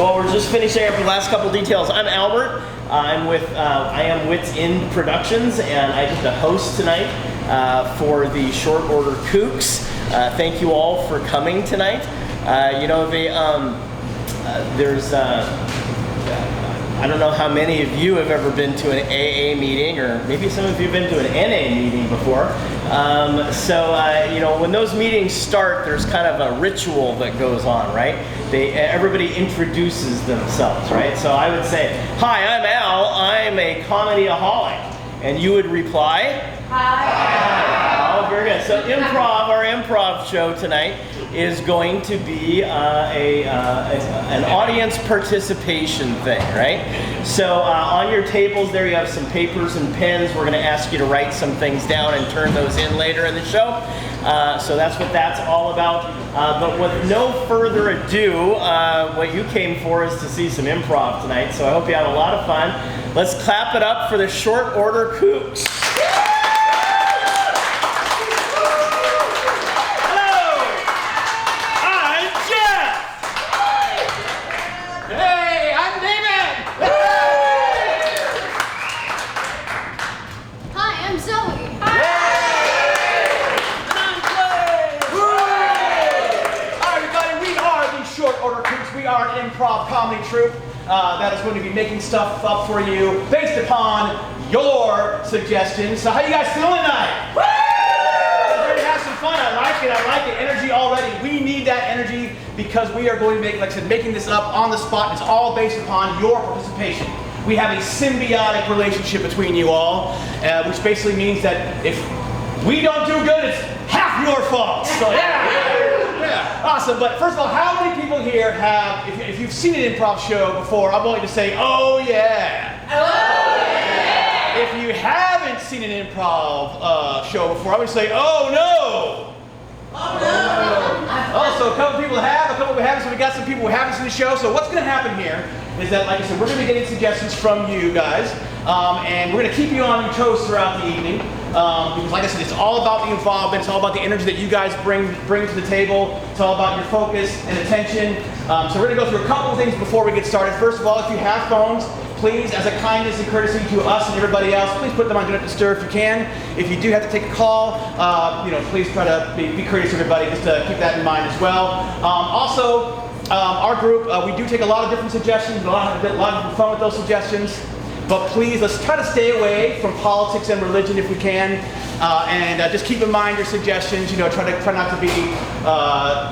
Well, we're just finishing up the last couple details. I'm Albert. I am Wits End Productions, and I get the host tonight for the short Order Kooks. Thank you all for coming tonight. You know, there's I don't know how many of you have ever been to an AA meeting, or maybe some of you have been to an NA meeting before. You know, when those meetings start, there's kind of a ritual that goes on, right? Everybody introduces themselves, right? So I would say, "Hi, I'm Al. I'm a comedy-aholic," and you would reply, "Hi." Oh, very good. So Improv, our improv show tonight is going to be an audience participation thing, right? So on your tables there you have some papers and pens. We're going to ask you to write some things down and turn those in later in the show. So that's what that's all about. But with no further ado, what you came for is to see some improv tonight. So I hope you have a lot of fun. Let's clap it up for the short Order Kooks. Improv comedy troupe that is going to be making stuff up for you based upon your suggestions. So how you guys feeling tonight? Ready to have some fun? I like it. I like it. Energy already. We need that energy because we are going to make, like I said, making this up on the spot. It's all based upon your participation. We have a symbiotic relationship between you all, which basically means that if we don't do good, it's half your fault. So yeah. Awesome, but first of all, how many people here have, if you've seen an improv show before, I want you to say, "Oh yeah." Oh yeah. If you haven't seen an improv show before, I would say, "Oh no." Oh no. Also, a couple people have, a couple who haven't, so we got some people who haven't seen the show. So what's going to happen here is that, like I said, we're going to be getting suggestions from you guys, and we're going to keep you on your toes throughout the evening. Because like I said, it's all about the involvement, it's all about the energy that you guys bring to the table, it's all about your focus and attention. So we're going to go through a couple of things before we get started. First of all, if you have phones, please, as a kindness and courtesy to us and everybody else, please put them on Do Not Disturb if you can. If you do have to take a call, you know, please try to be courteous to everybody, just to keep that in mind as well. Our group, we do take a lot of different suggestions, a lot of different fun with those suggestions. But please, let's try to stay away from politics and religion if we can, and just keep in mind your suggestions. You know, try not to be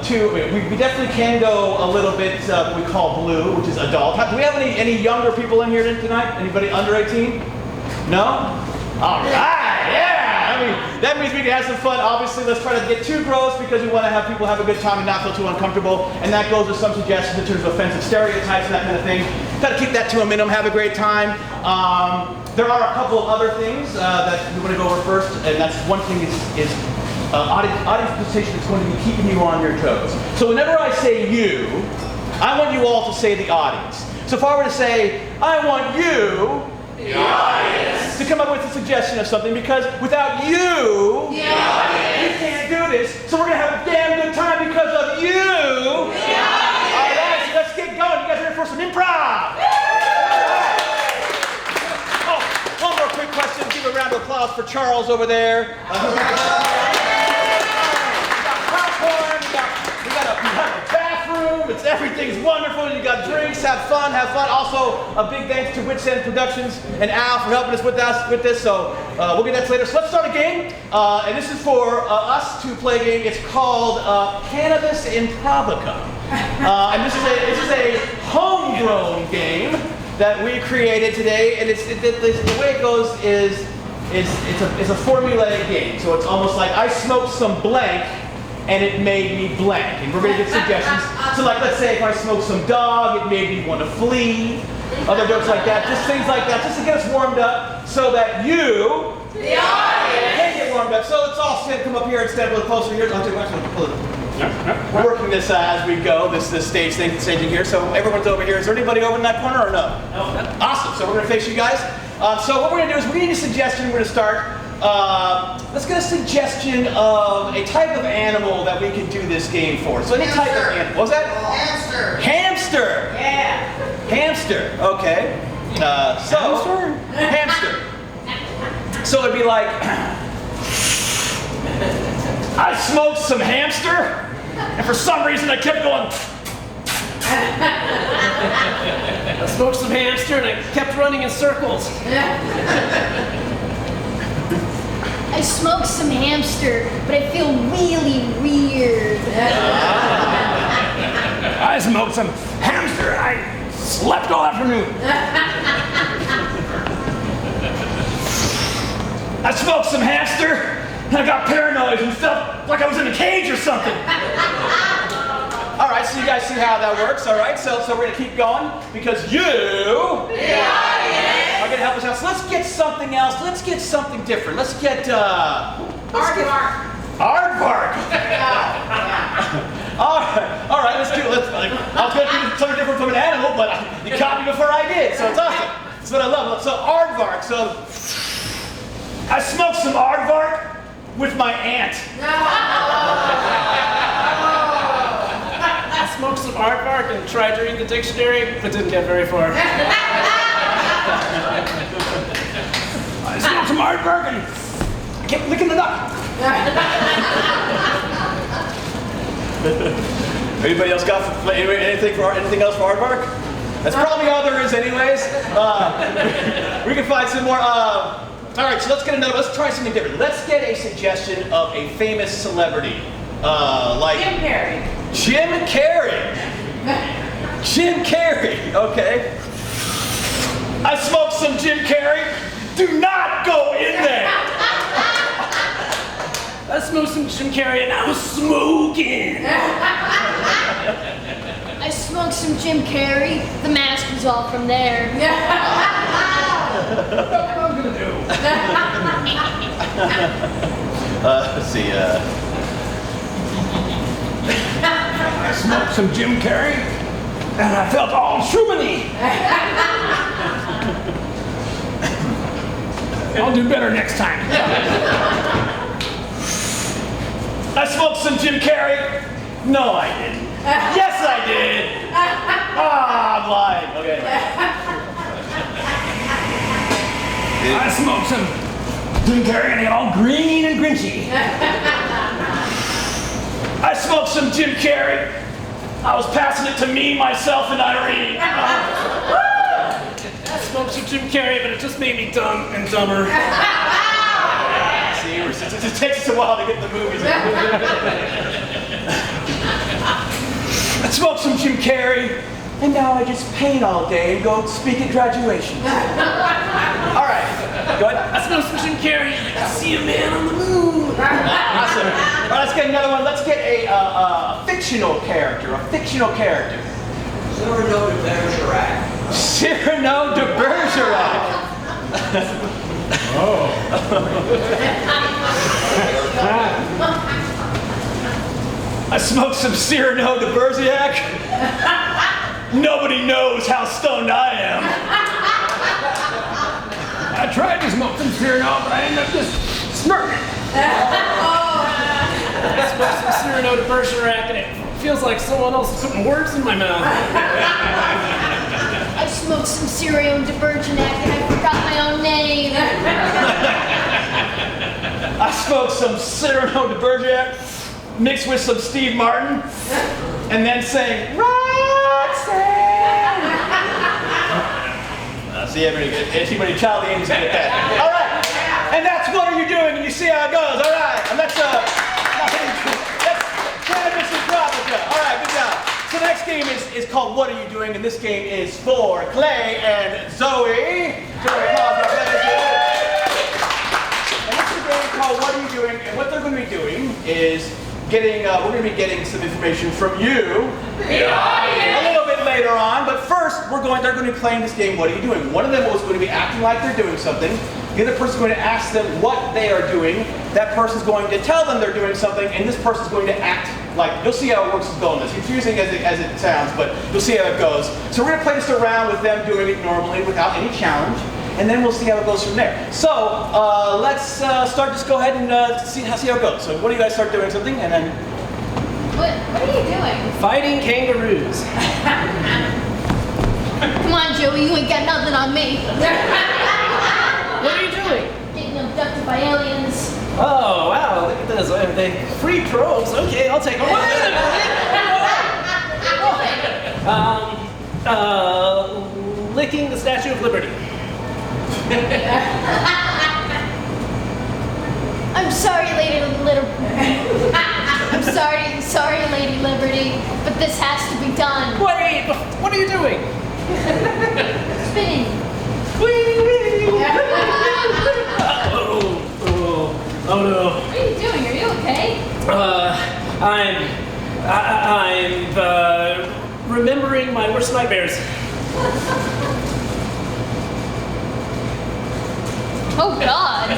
too. We definitely can go a little bit what we call blue, which is adult. Do we have any younger people in here tonight? Anybody under 18? No? All right, yeah. I mean, that means we can have some fun. Obviously, let's try to get too gross because we want to have people have a good time and not feel too uncomfortable. And that goes with some suggestions in terms of offensive stereotypes and that kind of thing. Try to keep that to a minimum, have a great time. There are a couple of other things that we want to go over first, and that's one thing is audience participation that's going to be keeping you on your toes. So whenever I say you, I want you all to say the audience. So if I were to say, "I want you," the audience, to come up with a suggestion of something, because without you, the audience, we can't do this. So we're going to have a damn good time because of you, the audience. All right, so let's get going. You guys ready for some improv? Oh, one more quick question. Give a round of applause for Charles over there. We got popcorn. We got a bathroom. Everything's wonderful. You got drinks. Have fun. Also, a big thanks to Wits End Productions and Al for helping us with this. So we'll get that to later. So let's start a game. And this is for us to play a game. It's called Cannabis Improvica. And this is a homegrown game that we created today. And the way it goes is it's a formulaic game. So it's almost like I smoked some blank and it made me blank. And we're going to get suggestions. So like, let's say if I smoked some dog, it made me want to flee. Other jokes like that, just things like that, just to get us warmed up so that you, the audience, can get warmed up. So let's all come up here and stand a little closer here. We're working this as we go, this staging here. So everyone's over here. Is there anybody over in that corner or no? No. Awesome. So we're going to face you guys. So what we're going to do is we need a suggestion. We're going to start. Let's get a suggestion of a type of animal that we can do this game for. So any type of animal. What was that? Hamster. Hamster. Hamster. Yeah. Hamster. Okay. Hamster. So it'd be like, I smoked some hamster, and for some reason I kept going. I smoked some hamster and I kept running in circles. I smoked some hamster, but I feel really weird. I smoked some hamster and I slept all afternoon. I smoked some hamster, and I got paranoid and felt like I was in a cage or something. All right, so you guys see how that works, all right? So we're gonna keep going because you are gonna help us out. So let's get something else. Let's get something different. Let's get Aardvark. Aardvark. All right, let's do it. I was gonna do something different from an animal, but you caught me before I did, so it's awesome. That's what I love. So aardvark. So I smoked some aardvark with my aunt. I smoked some aardvark and tried to read the dictionary, but didn't get very far. I smoked some aardvark and I kept licking the nut. Anybody else got anything else for aardvark? That's probably all there is, anyways. We can find some more. All right, so let's try something different. Let's get a suggestion of a famous celebrity, like Jim Carrey. Jim Carrey. Jim Carrey. Okay. I smoked some Jim Carrey. Do not go in there. I smoked some Jim Carrey and I was smoking. I smoked some Jim Carrey. The mask was off from there. Let's see. I smoked some Jim Carrey and I felt all Truman-y. I'll do better next time. I smoked some Jim Carrey. No, I didn't. Yes, I did. I'm lying. Okay. I smoked some Jim Carrey and he got all green and grinchy. I smoked some Jim Carrey. I was passing it to me, myself, and Irene. I smoked some Jim Carrey, but it just made me dumb and dumber. See, it takes us a while to get the movies. I smoked some Jim Carrey, and now I just paint all day and go speak at graduations. All right, go ahead. I smoked some Jim Carrey and I see a man on the moon. Awesome. All right, let's get another one. Let's get a fictional character. A fictional character. Cyrano de Bergerac. Cyrano de Bergerac. I smoked some Cyrano de Bergerac. Nobody knows how stoned I am. I tried to smoke some Cyrano, but I ended up just smirking. I smoked some Cyrano de Bergerac and it feels like someone else is putting words in my mouth. I smoked some Cyrano de Bergerac and I forgot my own name. I smoked some Cyrano de Bergerac mixed with some Steve Martin and then sang Roxanne. See, anybody child the Indians get that. All right, and that's What Are You Doing? And you see how it goes. All right, and that's Cannabis Improv. All right, good job. So the next game is called What Are You Doing? And this game is for Clay and Zoe. Zoe, applause for Clay. And this is a game called What Are You Doing? And what they're going to be doing is we're going to be getting some information from you. A little bit later on, but first they're going to be playing this game, What Are You Doing? One of them is going to be acting like they're doing something. The other person's going to ask them what they are doing. That person's going to tell them they're doing something, and this person's going to act like, you'll see how it works with going this. It's confusing as it sounds, but you'll see how it goes. So we're going to play this around with them doing it normally without any challenge, and then we'll see how it goes from there. So let's start, just go ahead and see how it goes. So what do you guys start doing something, and then... What are you doing? Fighting kangaroos. Come on, Joey, you ain't got nothing on me. What are you doing? Getting abducted by aliens. Oh, wow, look at this. They free probes. Okay, I'll take them. Wait a minute. Licking the Statue of Liberty. I'm sorry, sorry, Lady Liberty, but this has to be done. Wait, what are you doing? Spinning. Oh no. What are you doing? Are you okay? I'm remembering my worst nightmares. Oh God.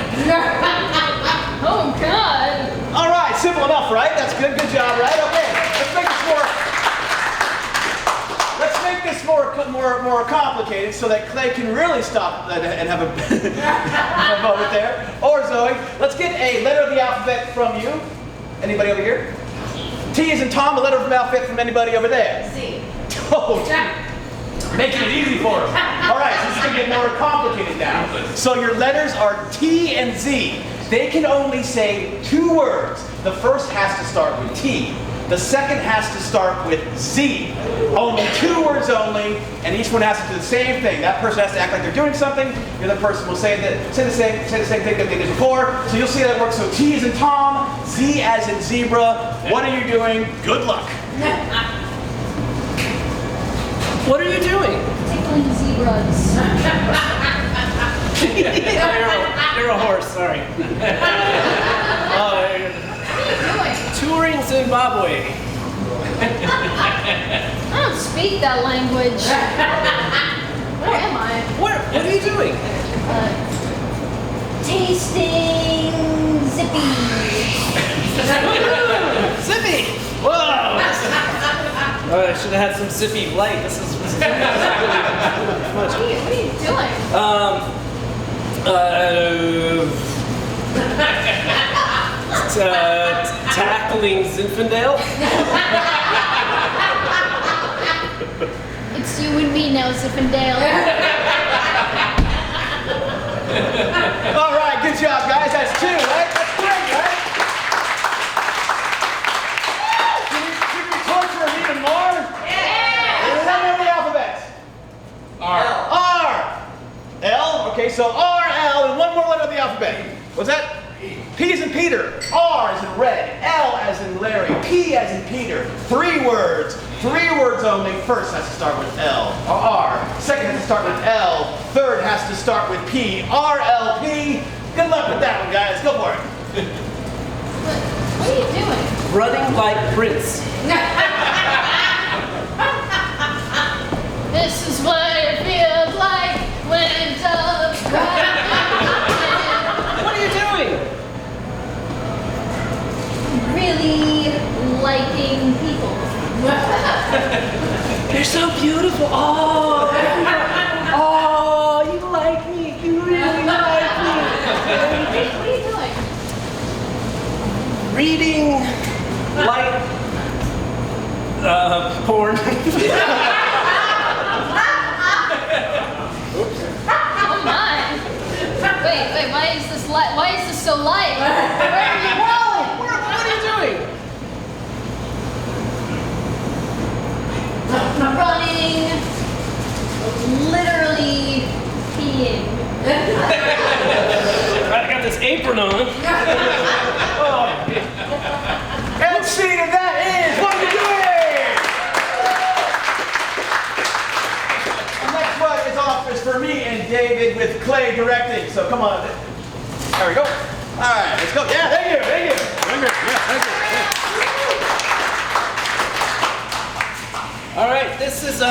Oh God. All right, simple enough, right? That's good. Good job, right? Okay, let's make this more complicated so that Clay can really stop and have a moment there. Or Zoe, let's get a letter of the alphabet from you. Anybody over here? T is in Tom. A letter of the alphabet from anybody over there. Z. Oh, making it easy for us. All right, so this is going to get more complicated now. So your letters are T and Z. They can only say 2 words. The first has to start with T. The second has to start with Z. Only 2 words only, and each one has to do the same thing. That person has to act like they're doing something. The other person will say the same thing that they did before. So you'll see that it works. So T as in Tom, Z as in zebra. What are you doing? Good luck. What are you doing? Tickling zebras. You're a horse, sorry. What are you doing? Touring Zimbabwe. I don't speak that language. Where am I? What are you doing? Tasting zippy. Zippy! Whoa! I should have had some Zippy light. This is really much. What are you doing? Tackling Zinfandel. It's you and me now, Zippendale. All right, good job, guys. That's 2, right? That's great, right? Can we torture them even more? Yeah! Letter of the alphabet. R. L. Okay, so R, L, and one more letter of the alphabet. What's that? P as in Peter. R as in red. L as in Larry. P as in Peter. 3 words. 3 words only. First has to start with L or R. Second has to start with L. Third has to start with P. R, L, P. Good luck with that one, guys. Go for it. What are you doing? Running like Prince. This is what it feels like when doves cry. What are you doing? Really liking people. You're so beautiful. Oh, you like me. You really like me. What are you doing? Reading like porn. Oh my! Wait, why is this light? Why is this so light? Where are you going? What are you doing? Running. Literally peeing. I got this apron on. And seeing that is what are you doing? The next one is off is for me and David with Clay directing. So come on. There we go. All right, let's go. Yeah, thank you. Thank you. All right, this is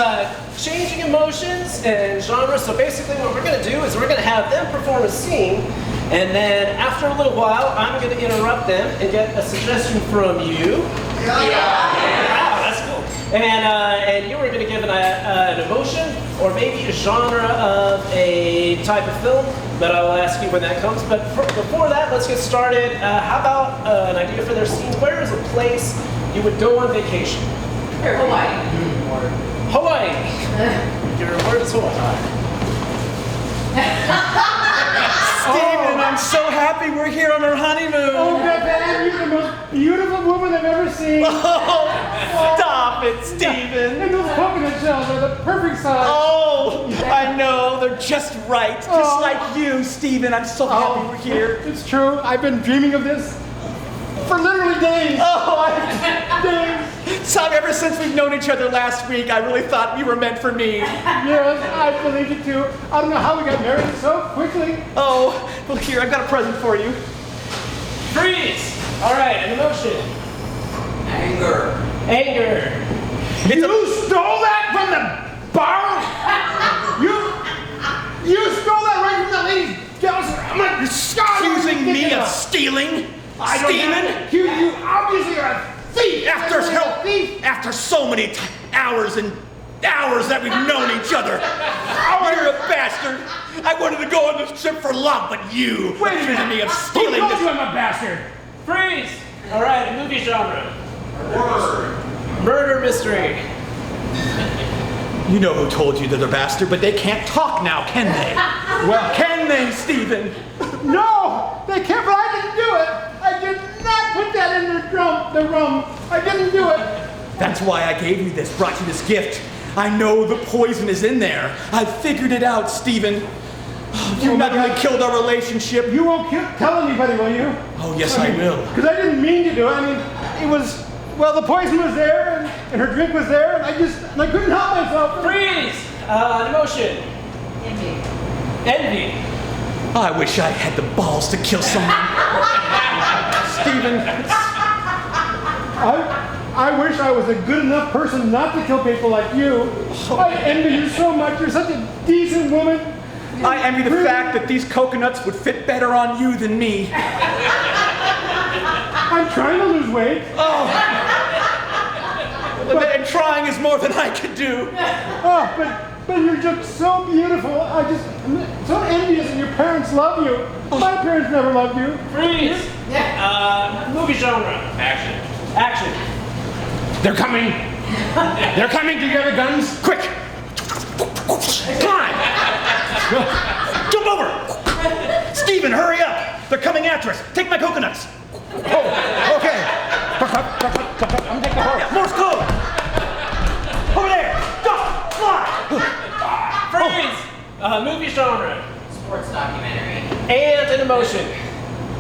changing emotions and genres. So basically what we're going to do is we're going to have them perform a scene, and then after a little while, I'm going to interrupt them and get a suggestion from you. Wow, that's cool. And you were going to give an emotion or maybe a genre of a type of film, but I will ask you when that comes. But before that, let's get started. How about an idea for their scene? Where is a place you would go on vacation? Hawaii. Hawaii. your words hold high. Steven, I'm so happy we're here on our honeymoon. Oh, Beth Ann, you're the most beautiful woman I've ever seen. Oh, stop it, Steven. And those coconut shells are the perfect size. Oh, I know. They're just right. Just like you, Steven. I'm so happy we're here. It's true. I've been dreaming of this for literally days. Days. So ever since we've known each other last week, I really thought you were meant for me. Yes, I believe it too. I don't know how we got married so quickly. Oh, well here, I've got a present for you. Freeze! All right, an emotion. Anger. Anger. You stole that from the bar? You stole that right from the lady's house. I'm gonna Accusing me of stealing? Stealing? You obviously are a thief. After so many hours and hours that we've known each other. You're a bastard. I wanted to go on this trip for love, but you accusing me of stealing Who this. told you I'm a bastard? Freeze! All right, a movie genre. Murder. Murder mystery. You know who told you they're a bastard, but they can't talk now, can they? Well, can they, Steven? No, they can't, but I didn't do it. I did not put that in the rum. I didn't do it. That's why I gave you this, brought you this gift. I know the poison is in there. I figured it out, Steven. You not only killed our relationship. You won't tell anybody, will you? Oh, yes, I will. Because I didn't mean to do it. I mean, it was, well, the poison was there, and her drink was there, and I couldn't help myself. Freeze! An emotion. Envy. Envy. I wish I had the balls to kill someone. Steven, I wish I was a good enough person not to kill people like you. I envy you so much. You're such a decent woman. I envy the fact that these coconuts would fit better on you than me. I'm trying to lose weight. Oh. And trying is more than I could do. Oh, but you're just so beautiful. I'm so envious that your parents love you. My parents never loved you. Freeze! Movie genre. Action. Action. They're coming. They're coming. Do you have guns? Quick. Climb. Jump over. Steven, hurry up. They're coming after us. Take my coconuts. Oh, okay. I'm taking the horse. Morse code. Over there. Go. Fly. Freeze! Movie genre. Sports documentary. And an emotion.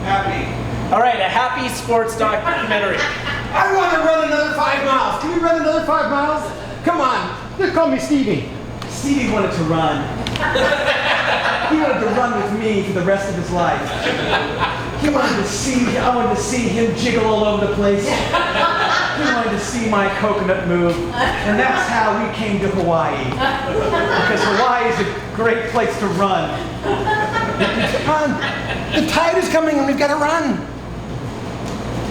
Happy. All right, a happy sports documentary. I want to run another 5 miles. Can we run another 5 miles? Come on. Just call me Stevie. Stevie wanted to run. He wanted to run with me for the rest of his life. I wanted to see him jiggle all over the place. He wanted to see my coconut move. And that's how we came to Hawaii. Because Hawaii is a great place to run. Come on. The tide is coming and we've got to run.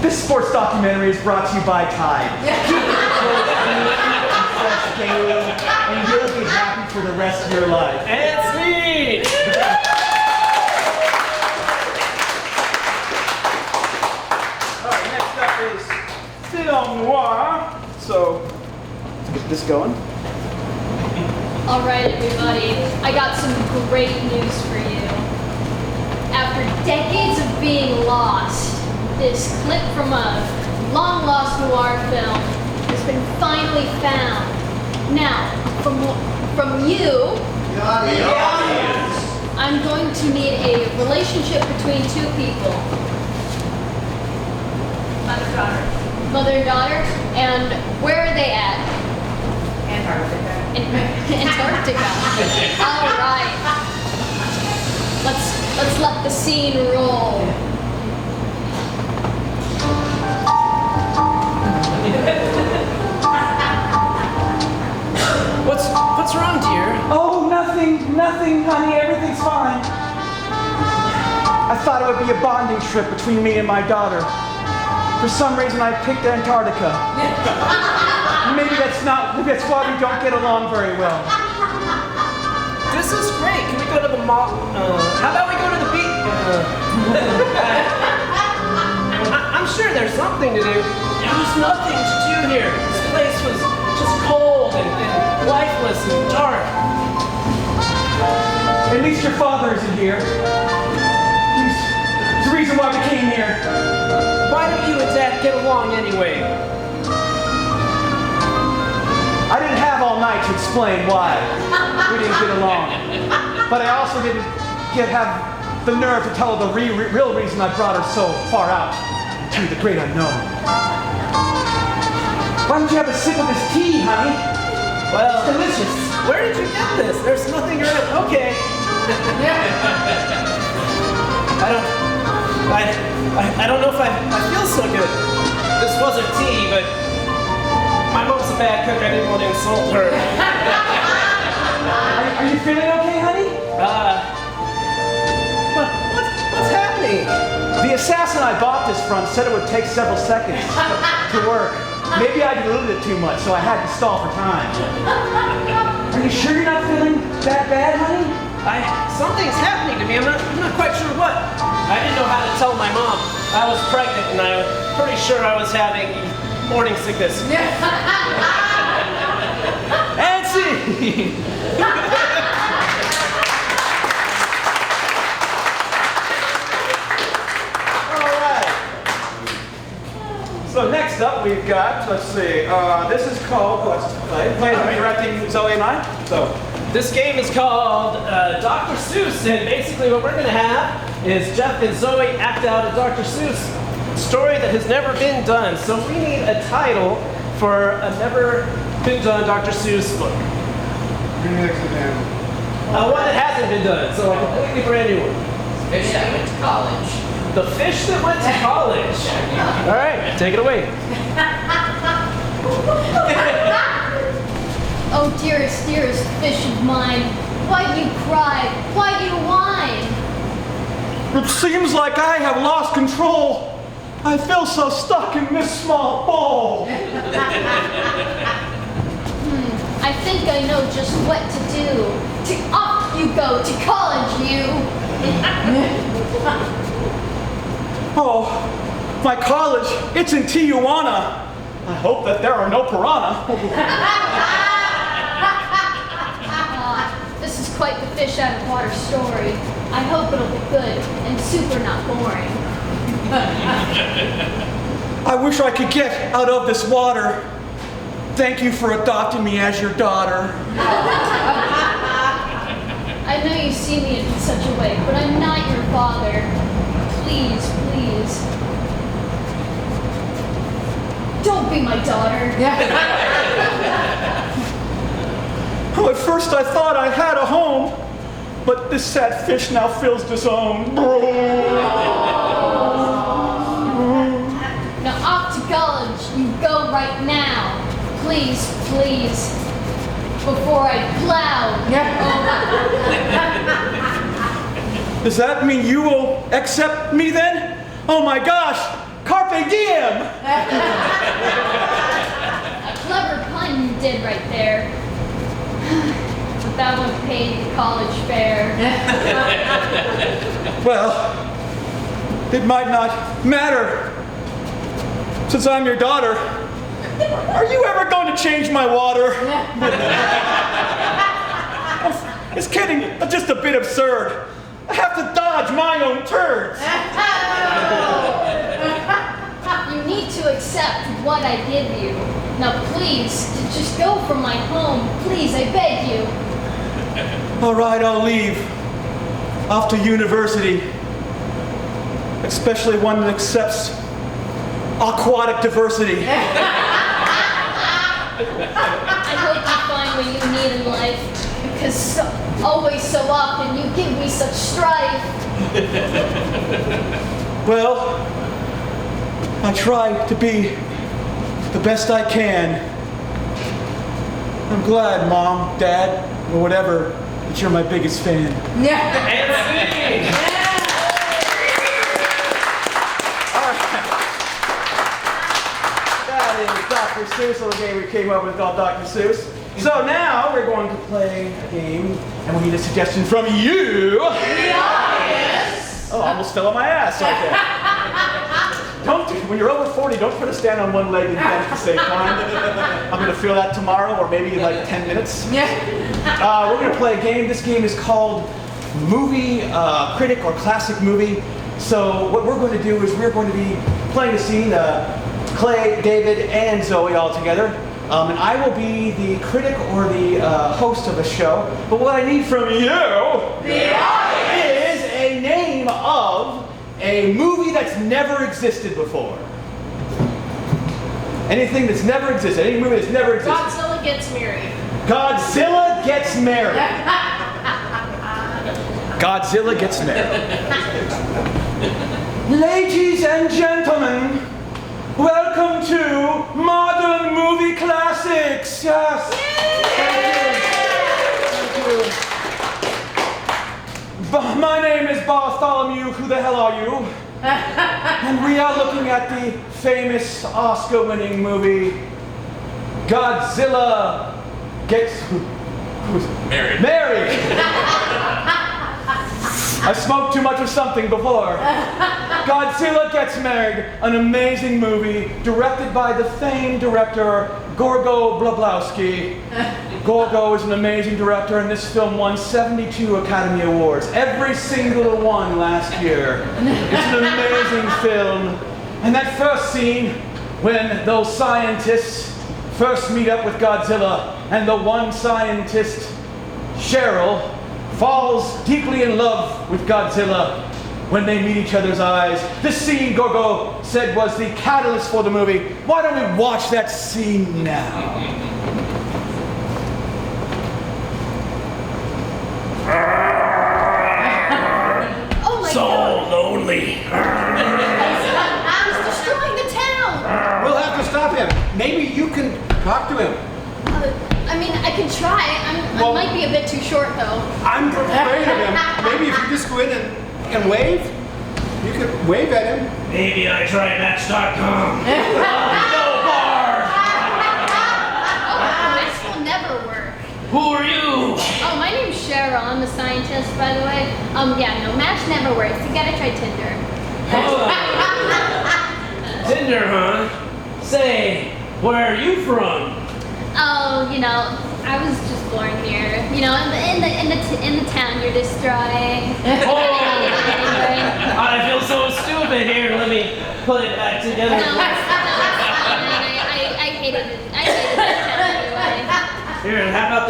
This sports documentary is brought to you by Tide. Keep it fresh daily, and you'll be happy for the rest of your life. And speed! Alright, next up is film noir. So, let's get this going. All right, everybody, I got some great news for you. After decades of being lost, this clip from a long-lost noir film has been finally found. Now, from you, The audience. I'm going to need a relationship between two people. Mother-daughter. Mother and daughter, and where are they at? Antarctica. Antarctica. All right. Let's let the scene roll. What's wrong, dear? Oh, nothing, honey. Everything's fine. I thought it would be a bonding trip between me and my daughter. For some reason, I picked Antarctica. Maybe that's why we don't get along very well. This is great. Can we go to the mall? How about we go to the beach? I'm sure there's something to do. There was nothing to do here. This place was just cold and lifeless and dark. At least your father isn't here. He's the reason why we came here. Why don't you and Dad get along anyway? I didn't have all night to explain why we didn't get along. But I also didn't have the nerve to tell her the real reason I brought her so far out to the great unknown. Why don't you have a sip of this tea, honey? Well, It's delicious. where did you get this? There's nothing around. Okay. I don't know if I feel so good. This wasn't tea, but my mom's a bad cook. I didn't want to insult her. Are you feeling okay, honey? What's happening? The assassin I bought this from said it would take several seconds to work. Maybe I diluted it too much, so I had to stall for time. Are you sure you're not feeling that bad, honey? Something's happening to me. I'm not quite sure what. I didn't know how to tell my mom. I was pregnant, and I was pretty sure I was having morning sickness. And see! So next up we've got, let's see, this is called, what's played and directing Zoe and I. So This game is called Dr. Seuss, and basically what we're going to have is Jeff and Zoe act out a Dr. Seuss story that has never been done. So we need a title for a never been done Dr. Seuss book. One that hasn't been done, so a completely brand new one. Fish that went to college. The fish that went to college. All right, take it away. Oh, dearest, dearest fish of mine, why do you cry? Why do you whine? it seems like I have lost control. I feel so stuck in this small bowl. I think I know just what to do. Off you go to college, you. Oh, my college, it's in Tijuana. I hope that there are no piranha. This is quite the fish out of water story. I hope it'll be good and super not boring. I wish I could get out of this water. Thank you for adopting me as your daughter. I know you see me in such a way, but I'm not your father. Please, please. Don't be my daughter. Oh, at first I thought I had a home, but this sad fish now feels disowned. Now off to college, you go right now. Please, please. Before I plow. Does that mean you will accept me then? Oh my gosh, carpe diem! A clever pun you did right there. But that one paid the college fare. Well, it might not matter. Since I'm your daughter, are you ever going to change my water? It's kidding, it's just a bit absurd. I have to dodge my own turds. You need to accept what I give you. Now please, just go from my home. Please, I beg you. All right, I'll leave. Off to university. Especially one that accepts aquatic diversity. I hope you find what you need in life, because always so often you give me such strife. Well, I try to be the best I can. I'm glad, Mom, Dad, or whatever, that you're my biggest fan. That is Dr. Seuss, little game we came up with called Dr. Seuss. So now we're going to play a game, and we need a suggestion from you. Oh, I almost fell on my ass right there. Don't do when you're over 40, don't try to stand on one leg and dance at the same time. I'm gonna feel that tomorrow, or maybe in like 10 minutes. We're gonna play a game. This game is called Movie Critic or Classic Movie. So what we're going to do is we're going to be playing a scene, Clay, David, and Zoe all together. And I will be the critic or the host of the show. But what I need from you is a name of a movie that's never existed before. Anything that's never existed. Any movie that's never existed. Godzilla gets married. Godzilla gets married. Godzilla gets married. Ladies and gentlemen, welcome to Modern Movie Classics. Yes. Thank you. My name is Bartholomew. Who the hell are you? And we are looking at the famous Oscar-winning movie Godzilla Gets Married. I smoked too much of something before. Godzilla Gets Married, an amazing movie directed by the famed director Gorgo Blablowski. Gorgo is an amazing director, and this film won 72 Academy Awards, every single one last year. It's an amazing film. And that first scene, when those scientists first meet up with Godzilla, and the one scientist, Cheryl, falls deeply in love with Godzilla when they meet each other's eyes. This scene, Gorgo said, was the catalyst for the movie. Why don't we watch that scene now? Oh my So God. lonely. He's destroying the town. We'll have to stop him. Maybe you can talk to him. I mean, I can try. I might be a bit too short, though. I'm afraid of him. Maybe if you just go in and wave, you could wave at him. Maybe I try Match.com. Oh, this will never work. Who are you? Oh, my name's Cheryl. I'm a scientist, by the way. Yeah, no, Match never works. You gotta try Tinder. Tinder, huh? Say, where are you from? Oh, you know, I was just born here. You know, in the town you're destroying. I feel so stupid. Here, let me put it back together. No, I hated it. I hated this town anyway. Here, how about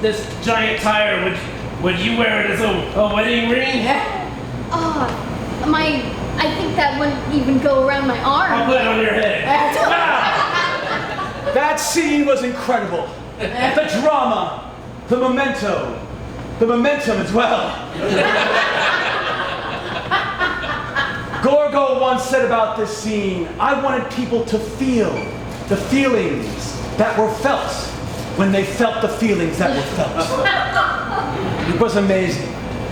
this giant tire? Would you wear it as a wedding ring? Oh, I think that wouldn't even go around my arm. I'll put it on your head. That scene was incredible. The drama, the momentum as well. Gorgo once said about this scene, I wanted people to feel the feelings that were felt when they felt the feelings that were felt. It was amazing.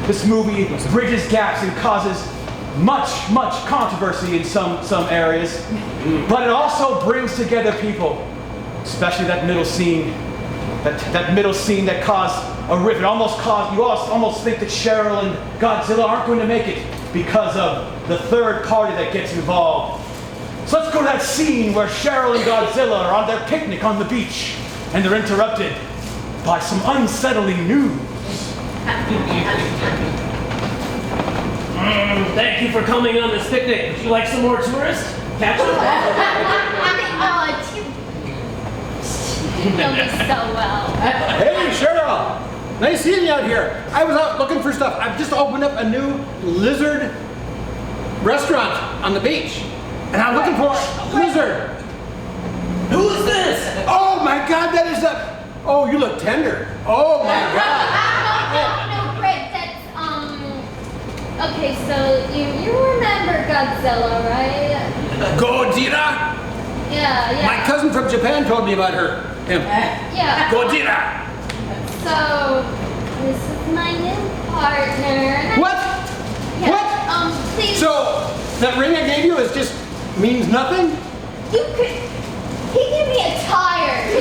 This movie bridges gaps and causes much controversy in some areas, but it also brings together people. Especially that middle scene, that middle scene that caused a rift. You almost think that Cheryl and Godzilla aren't going to make it because of the third party that gets involved. So let's go to that scene where Cheryl and Godzilla are on their picnic on the beach, and they're interrupted by some unsettling news. Thank you for coming on this picnic. Would you like some more tourists? Catch them? You know me so well. Hey, Cheryl. Nice seeing you out here. I was out looking for stuff. I've just opened up a new lizard restaurant on the beach. And I'm looking for a lizard. Who is this? Oh my God, that is oh, you look tender. Oh my God. No, Greg, that's, okay, so you remember Godzilla, right? Godzilla? Yeah. My cousin from Japan told me about him. Yeah. Godzilla. So, this is my new partner. What? Yeah, What? Please. So, that ring I gave you means nothing? He gave me a tire.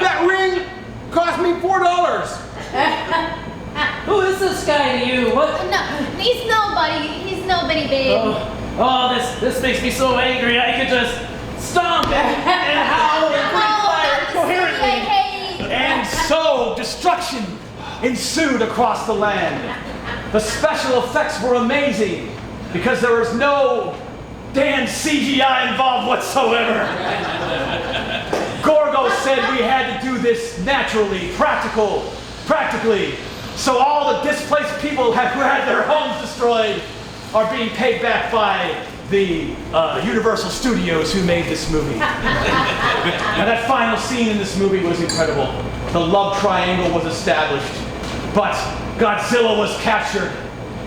That ring cost me $4. Who is this guy to you? What? No, he's nobody. He's nobody, babe. Oh, this makes me so angry. I could just stomp and howl and breathe fire coherently. And so, destruction ensued across the land. The special effects were amazing because there was no damn CGI involved whatsoever. Gorgo said we had to do this naturally, practically. So all the displaced people who had their homes destroyed are being paid back by the Universal Studios who made this movie. And that final scene in this movie was incredible. The love triangle was established, but Godzilla was captured.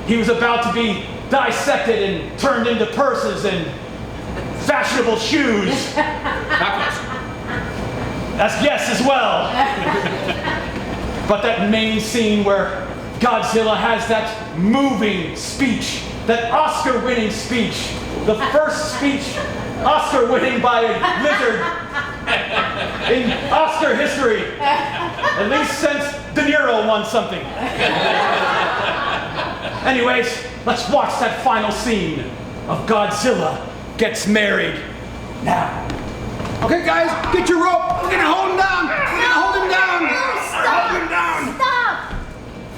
He was about to be dissected and turned into purses and fashionable shoes. That's yes as well. But that main scene where Godzilla has that moving speech, that Oscar-winning speech, the first speech Oscar-winning by a lizard in Oscar history, at least since De Niro won something. Anyways, let's watch that final scene of Godzilla gets married now. Okay, guys, get your rope. We're gonna hold him down. We're gonna hold him down. Stop! Hold him down. Stop!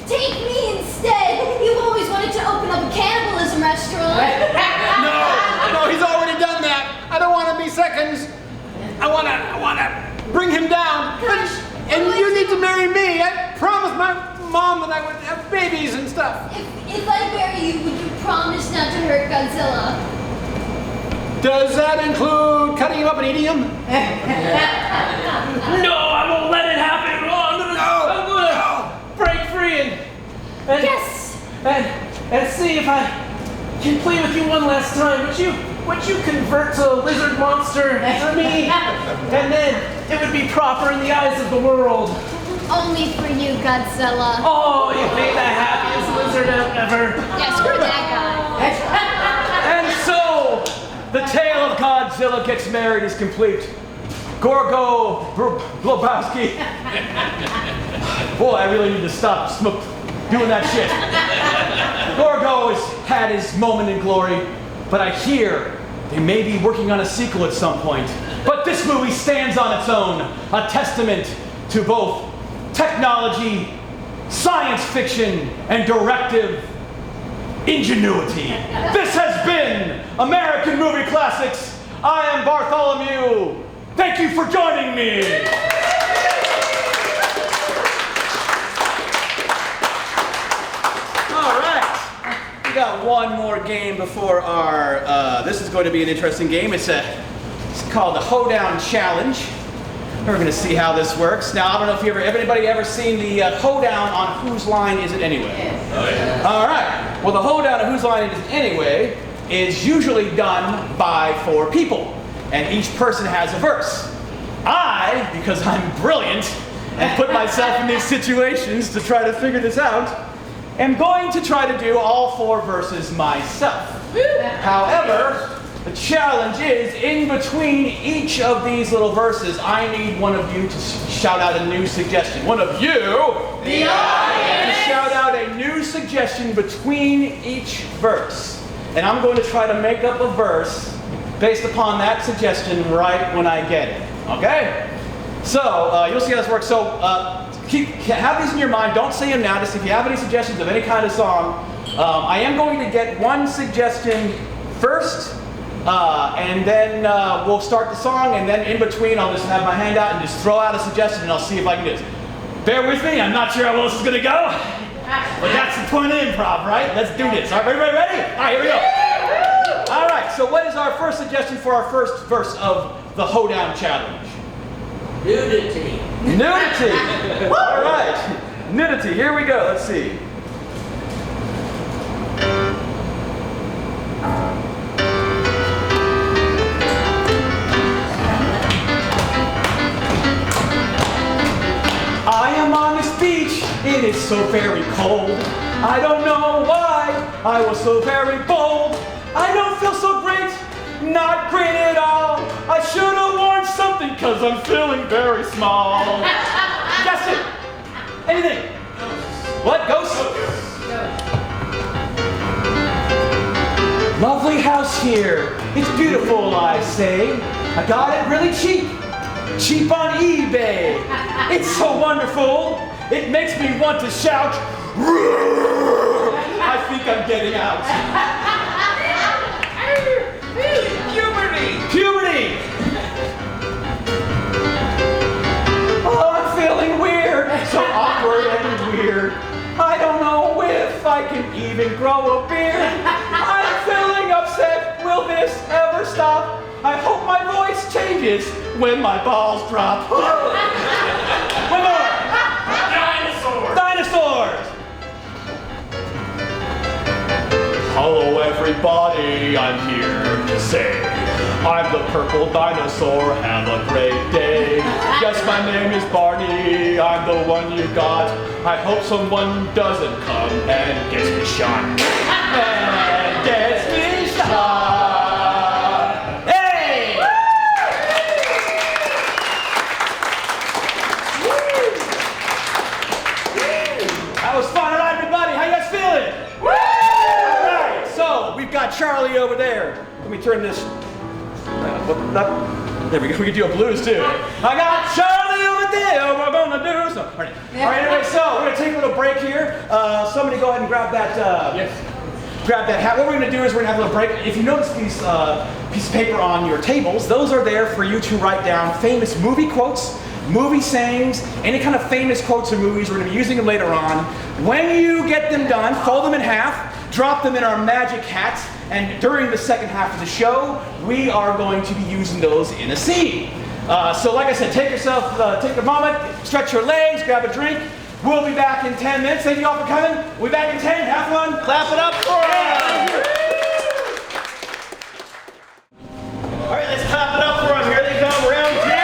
Take me instead. You've always wanted to open up a cannibalism restaurant. No, he's already done that. I don't want to be seconds. I wanna bring him down. Gosh, And you need to marry me. I promised my mom that I would have babies and stuff. If I marry you, would you promise not to hurt Godzilla? Does that include cutting him up and eating him? No, I won't let it happen. Oh, I'm gonna break free and Yes! and see if I can play with you one last time. Would you convert to a lizard monster for me? And then it would be proper in the eyes of the world. Only for you, Godzilla. Oh, you made the happiest lizard ever. Yeah, screw that guy. And so, the tale of Godzilla gets married is complete. Gorgo Globowski. Boy, I really need to stop doing that shit. Gorgo has had his moment in glory, but I hear they may be working on a sequel at some point. But this movie stands on its own, a testament to both technology, science fiction, and directive ingenuity. This has been American Movie Classics. I am Bartholomew. Thank you for joining me. All right, we got one more game before our. This is going to be an interesting game. It's called the Hoedown Challenge. We're going to see how this works. Now, I don't know if anybody ever seen the hoedown on Whose Line Is It Anyway? Yes. Oh, yeah. All right. Well, the hoedown on Whose Line Is It Anyway is usually done by 4 people, and each person has a verse. I, because I'm brilliant and put myself in these situations to try to figure this out, am going to try to do all 4 verses myself. However, the challenge is, in between each of these little verses, I need one of you to shout out a new suggestion. One of you, the audience, to shout out a new suggestion between each verse. And I'm going to try to make up a verse based upon that suggestion right when I get it. Okay? So, you'll see how this works. So, have these in your mind. Don't say them now. Just if you have any suggestions of any kind of song. I am going to get one suggestion first. And then we'll start the song, and then in between I'll just have my hand out and just throw out a suggestion, and I'll see if I can do this. Bear with me, I'm not sure how well this is going to go, but that's the point of improv, right? Let's do this. All right, everybody ready? All right, here we go. All right, so what is our first suggestion for our first verse of the Hoedown Challenge? Nudity. Nudity. All right, nudity, here we go. Let's see. I am on this beach, it is so very cold. I don't know why I was so very bold. I don't feel so great, not great at all. I should have worn something cause I'm feeling very small. Guess it. Anything. What? Ghost? Lovely house here. It's beautiful, I say. I got it really cheap. Cheap on eBay. It's so wonderful. It makes me want to shout. I think I'm getting out. Puberty! Oh, I'm feeling weird. So awkward and weird. I don't know if I can even grow a beard. I'm feeling upset. Will this ever stop? I hope my voice changes when my balls drop. One more. Dinosaurs. Dinosaurs. Hello everybody, I'm here to say I'm the purple dinosaur, have a great day. Yes, my name is Barney, I'm the one you got. I hope someone doesn't come and gets me shot. And gets me shot. Hey! That was fun, alright everybody, how you guys feeling? Alright, so we've got Charlie over there. Let me turn this. There we go, we can do a blues too. I got Charlie over there, we're gonna do something. Alright, anyway, so we're gonna take a little break here. Somebody go ahead and grab that grab that hat. What we're gonna do is we're gonna have a little break. If you notice these pieces of paper on your tables, those are there for you to write down famous movie quotes, movie sayings, any kind of famous quotes or movies. We're gonna be using them later on. When you get them done, fold them in half, drop them in our magic hats, and during the second half of the show, we are going to be using those in a scene. So like I said, take a moment, stretch your legs, grab a drink. We'll be back in 10 minutes. Thank you all for coming. We'll be back in 10. Have fun. Clap it up for them. All right, let's clap it up for them. Here they come, round two.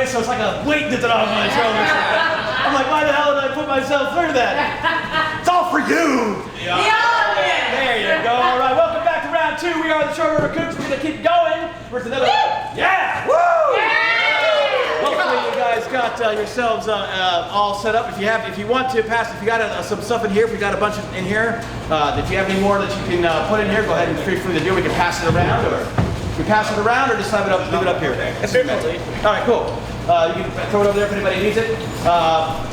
So it's like a weight that's off my shoulders. I'm like, why the hell did I put myself through that? It's all for you. There you go. All right, welcome back to round two. We are the Order Kooks. We're gonna keep going. Where's another? Yeah. Woo! Hopefully you guys got yourselves all set up. If you want to pass, if you got some stuff in here, if we got a bunch in here, if you have any more that you can put in here, go ahead and feel free to do. We can pass it around, or we pass it around, or just leave it up here. All right, cool. You can throw it over there if anybody needs it.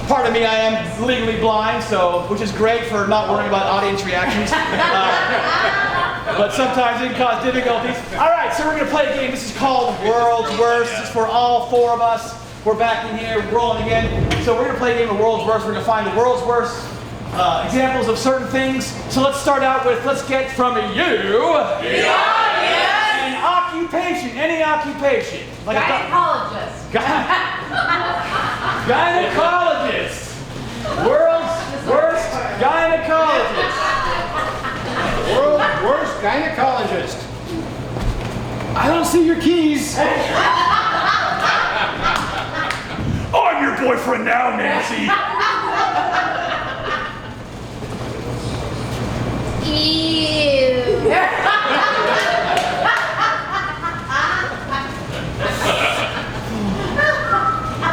Pardon me, I am legally blind, which is great for not worrying about audience reactions. But sometimes it can cause difficulties. All right, so we're going to play a game. This is called World's Worst. This is for all four of us. We're back in here, rolling again. So we're going to play a game of World's Worst. We're going to find the world's worst examples of certain things. So let's start out with, let's get from you. An occupation, any occupation. Like gynecologist. Gynecologist. World's worst gynecologist. World's worst gynecologist. I don't see your keys. I'm your boyfriend now, Nancy. Ew.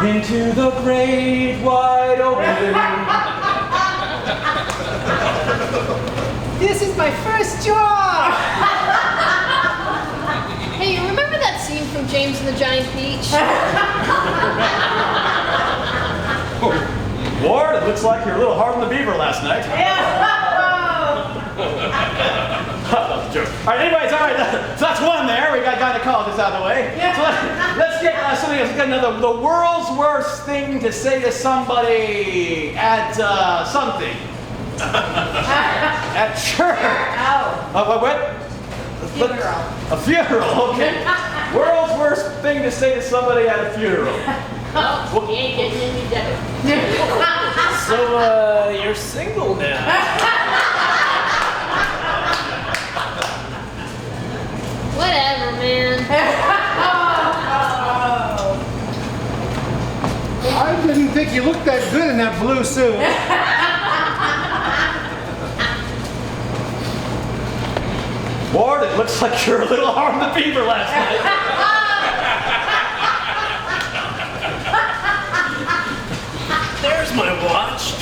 Into the great wide open. This is my first job! Hey, you remember that scene from James and the Giant Peach? Ward, it looks like you're a little hard on the beaver last night. All right, anyways, all right, so that's one there. We got gynecologist out of the way. So let's get something else. Let's get another. The world's worst thing to say to somebody at something. At church. What? Funeral. A funeral, okay. World's worst thing to say to somebody at a funeral. Oh, you ain't getting any better. So, you're single now. Whatever, man. I didn't think you looked that good in that blue suit. Ward, it looks like you're a little hard on the beaver last night. There's my watch.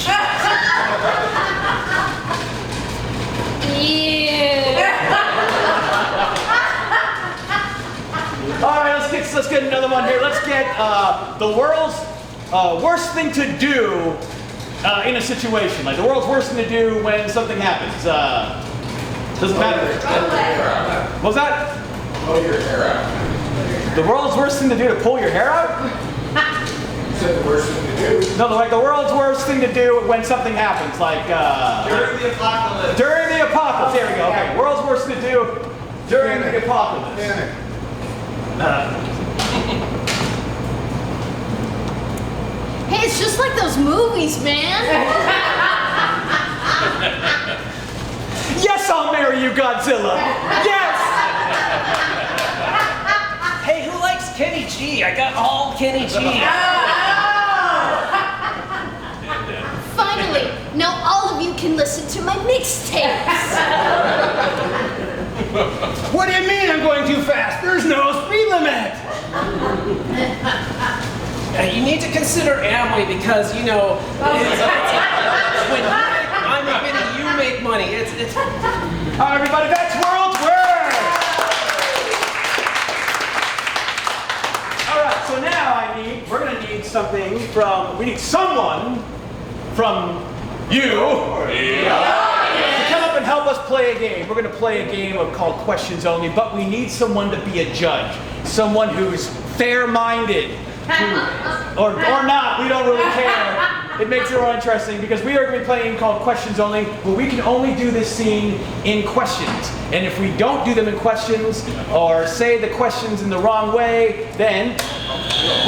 All right, let's get another one here. Let's get the world's worst thing to do in a situation. Like the world's worst thing to do when something happens. Doesn't matter. What was that? Pull your hair out. The world's worst thing to do to pull your hair out? You said the worst thing to do. No, like the world's worst thing to do when something happens. Like During the apocalypse. during the apocalypse. There we go. Okay, world's worst thing to do during the apocalypse. Panic. Hey, it's just like those movies, man. Yes, I'll marry you, Godzilla. Yes. Hey, who likes Kenny G? I got all Kenny G. Finally, now all of you can listen to my mixtapes. What do you mean I'm going too fast? There's no speed limit. You need to consider Amway because, you know, when I make money, you make money. It's All right, everybody, that's world's worst. All right, so now we're gonna need something from, we need someone from you to come up and help us play a game. We're gonna play a game called Questions Only, but we need someone to be a judge, someone who's fair-minded, or not, we don't really care. It makes it more interesting because we are going to be playing a game called Questions Only, where we can only do this scene in questions. And if we don't do them in questions, or say the questions in the wrong way, then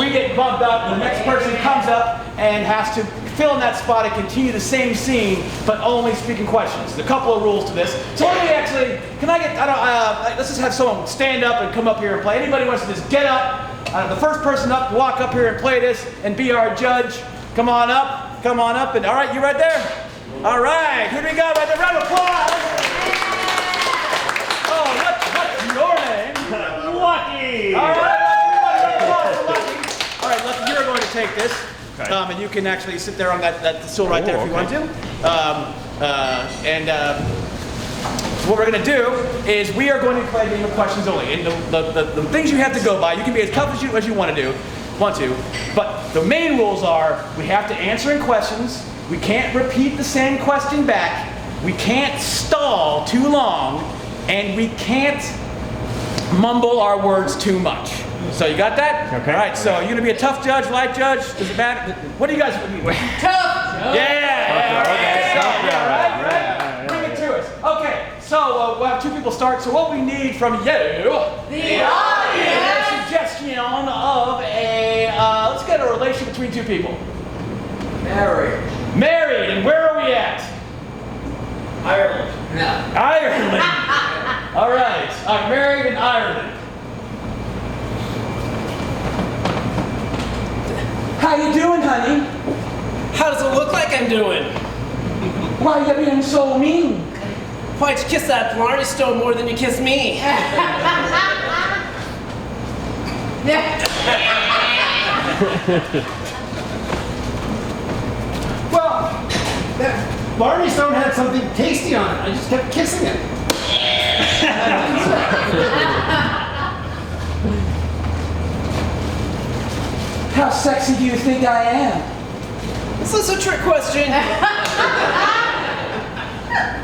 we get bumped up, the next person comes up and has to fill in that spot and continue the same scene, but only speaking questions. There's a couple of rules to this. So let me actually, can I get, let's just have someone stand up and come up here and play. Anybody wants to just get up, the first person up, walk up here and play this and be our judge. Come on up, and all right, you right there? All right, here we go, right there, round of applause. Oh, what's your name? Lucky. All right, everybody, round of applause for Lucky. All right, Lucky, you're going to take this. And you can actually sit there on that stool right there if you want to. What we're going to do is we are going to play a game of questions only. And the things you have to go by, you can be as tough as you want to, but the main rules are we have to answer in questions, we can't repeat the same question back, we can't stall too long, and we can't mumble our words too much. So you got that? Okay. All right, so you're going to be a tough judge, light judge? Does it matter? What do you guys... Tough! Yeah! Right? Bring it to us. Okay, so we'll have two people start. So what we need from you... The audience! A suggestion of a... let's get a relation between two people. Married. Married, and where are we at? Ireland. Ireland. All right, married in Ireland. How you doing, honey? How does it look like I'm doing? Why are you being so mean? Why'd you kiss that Blarney stone more than you kissed me? Well, that Barney Stone had something tasty on it. I just kept kissing it. How sexy do you think I am? Is this a trick question?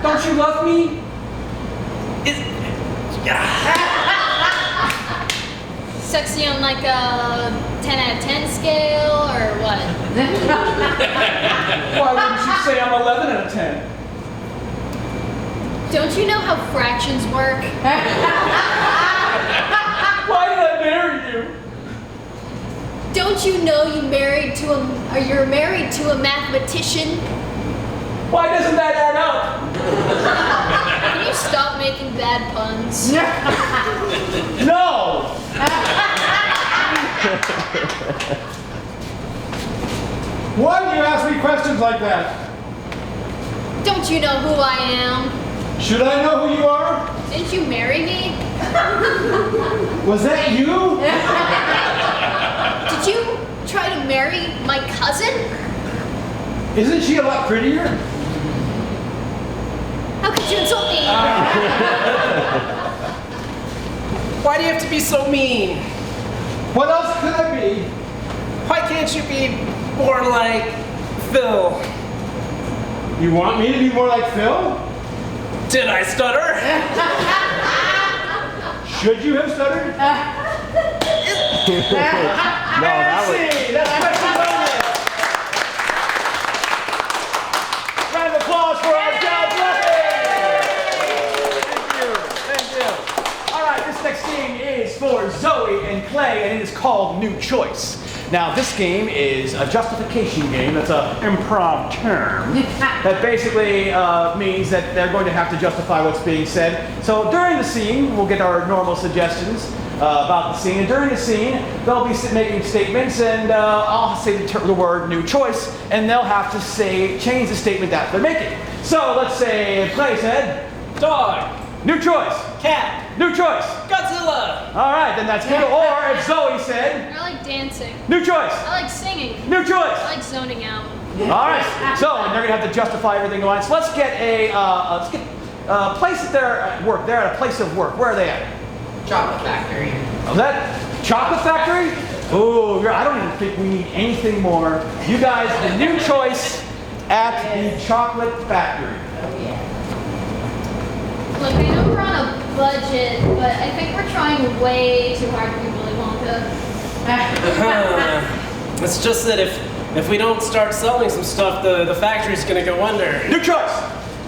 Don't you love me? Sexy on like a 10 out of 10 scale or what? Why wouldn't you say I'm 11 out of 10? Don't you know how fractions work? Why did I marry you? Don't you know you're married to a mathematician? Why doesn't that add up? Can you stop making bad puns? No! Why do you ask me questions like that? Don't you know who I am? Should I know who you are? Didn't you marry me? Was that you? Did you try to marry my cousin? Isn't she a lot prettier? How could you insult me? Why do you have to be so mean? What else could I be? Why can't you be more like Phil? You want me to be more like Phil? Did I stutter? Should you have stuttered? No, that was. That's question bonus. Round of applause for our judge, Thank you. All right, this next game is for Zoe and Clay, and it is called New Choice. Now, this game is a justification game. That's an improv term that basically means that they're going to have to justify what's being said. So during the scene, we'll get our normal suggestions about the scene. And during the scene, they'll be making statements, and I'll say the word new choice, and they'll have to change the statement that they're making. So let's say Clay said, Dog. new choice, Cat. new choice. Godzilla. All right, then that's good. Or if Zoe said, I like dancing. new choice, I like singing. new choice. I like zoning out. All right, so and they're gonna have to justify everything going on. So let's get a place that they're at work. They're at a place of work. Where are they at? Chocolate factory. Oh, that chocolate factory? Ooh, I don't even think we need anything more. You guys, the new choice at the chocolate factory. Look, I know we're on a budget, but I think we're trying way too hard to be Willy Wonka. It's just that if we don't start selling some stuff, the factory's gonna go under. New choice.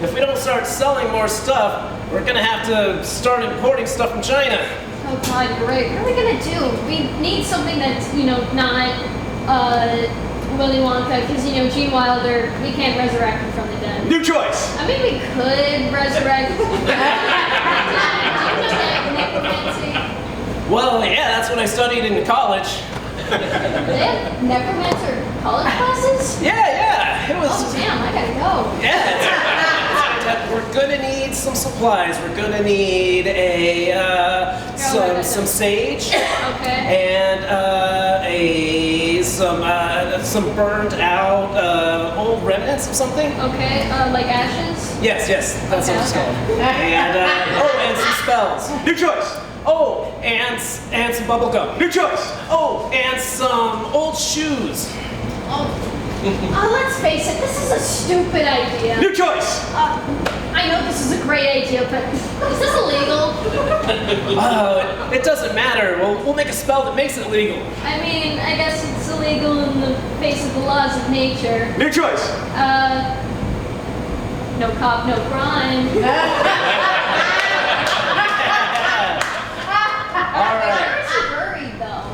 If we don't start selling more stuff, we're gonna have to start importing stuff from China. Oh God, you're right. What are we gonna do? We need something that's, not Willy Wonka, because, Gene Wilder, we can't resurrect him from the dead. New choice. I mean, we could resurrect. Do you know that necromancy? Well, yeah, that's what I studied in college. They have necromancer college classes? Yeah, it was. Oh damn, I gotta go. Yeah, we're gonna need some supplies. We're gonna need some sage Okay. and some burned out old remnants of something. Okay, like ashes? Yes, that's what it's called. And and some spells. New choice. Oh, and some bubble gum. New choice. Oh, and some old shoes. Oh, let's face it, this is a stupid idea. New choice. I know this is a great idea, but is this illegal? It doesn't matter. We'll make a spell that makes it legal. I mean, I guess it's illegal in the face of the laws of nature. New choice. No cop, no crime. Where's he buried, though?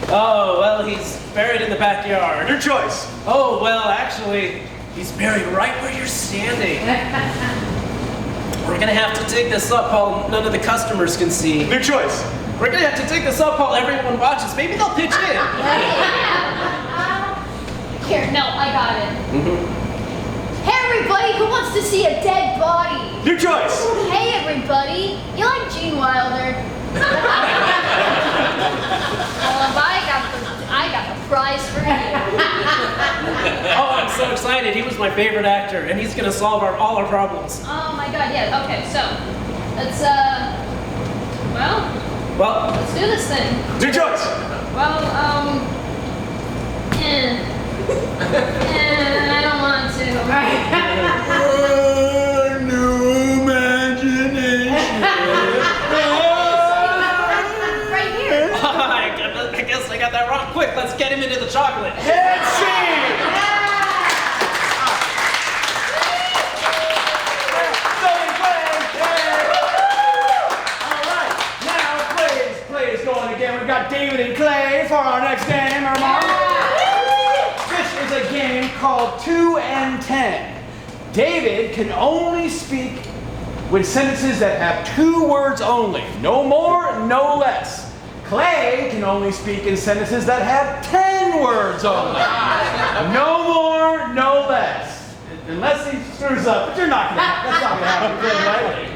Oh, well, he's buried in the backyard. New choice. Oh, well, actually, he's buried right where you're standing. We're gonna have to dig this up while none of the customers can see. New choice. We're gonna have to dig this up while everyone watches. Maybe they'll pitch in. Here, no, I got it. Hey, everybody, who wants to see a dead body? New choice. Hey, everybody, you like Gene Wilder? Well, I got the prize for you. Oh, I'm so excited. He was my favorite actor, and he's gonna solve all our problems. Oh my God, yeah. Okay, so let's let's do this thing. New choice. Well, I don't want to. New imagination. Right here. I guess I got that wrong. Quick, let's get him into the chocolate. Head scene. All right, now Clay is going again. We've got David and Clay for our next game. This is a game called 2 and 10. David can only speak with sentences that have 2 words only. No more, no less. Clay can only speak in sentences that have 10 words only. No more, no less. Unless he screws up, but that's not gonna happen, right?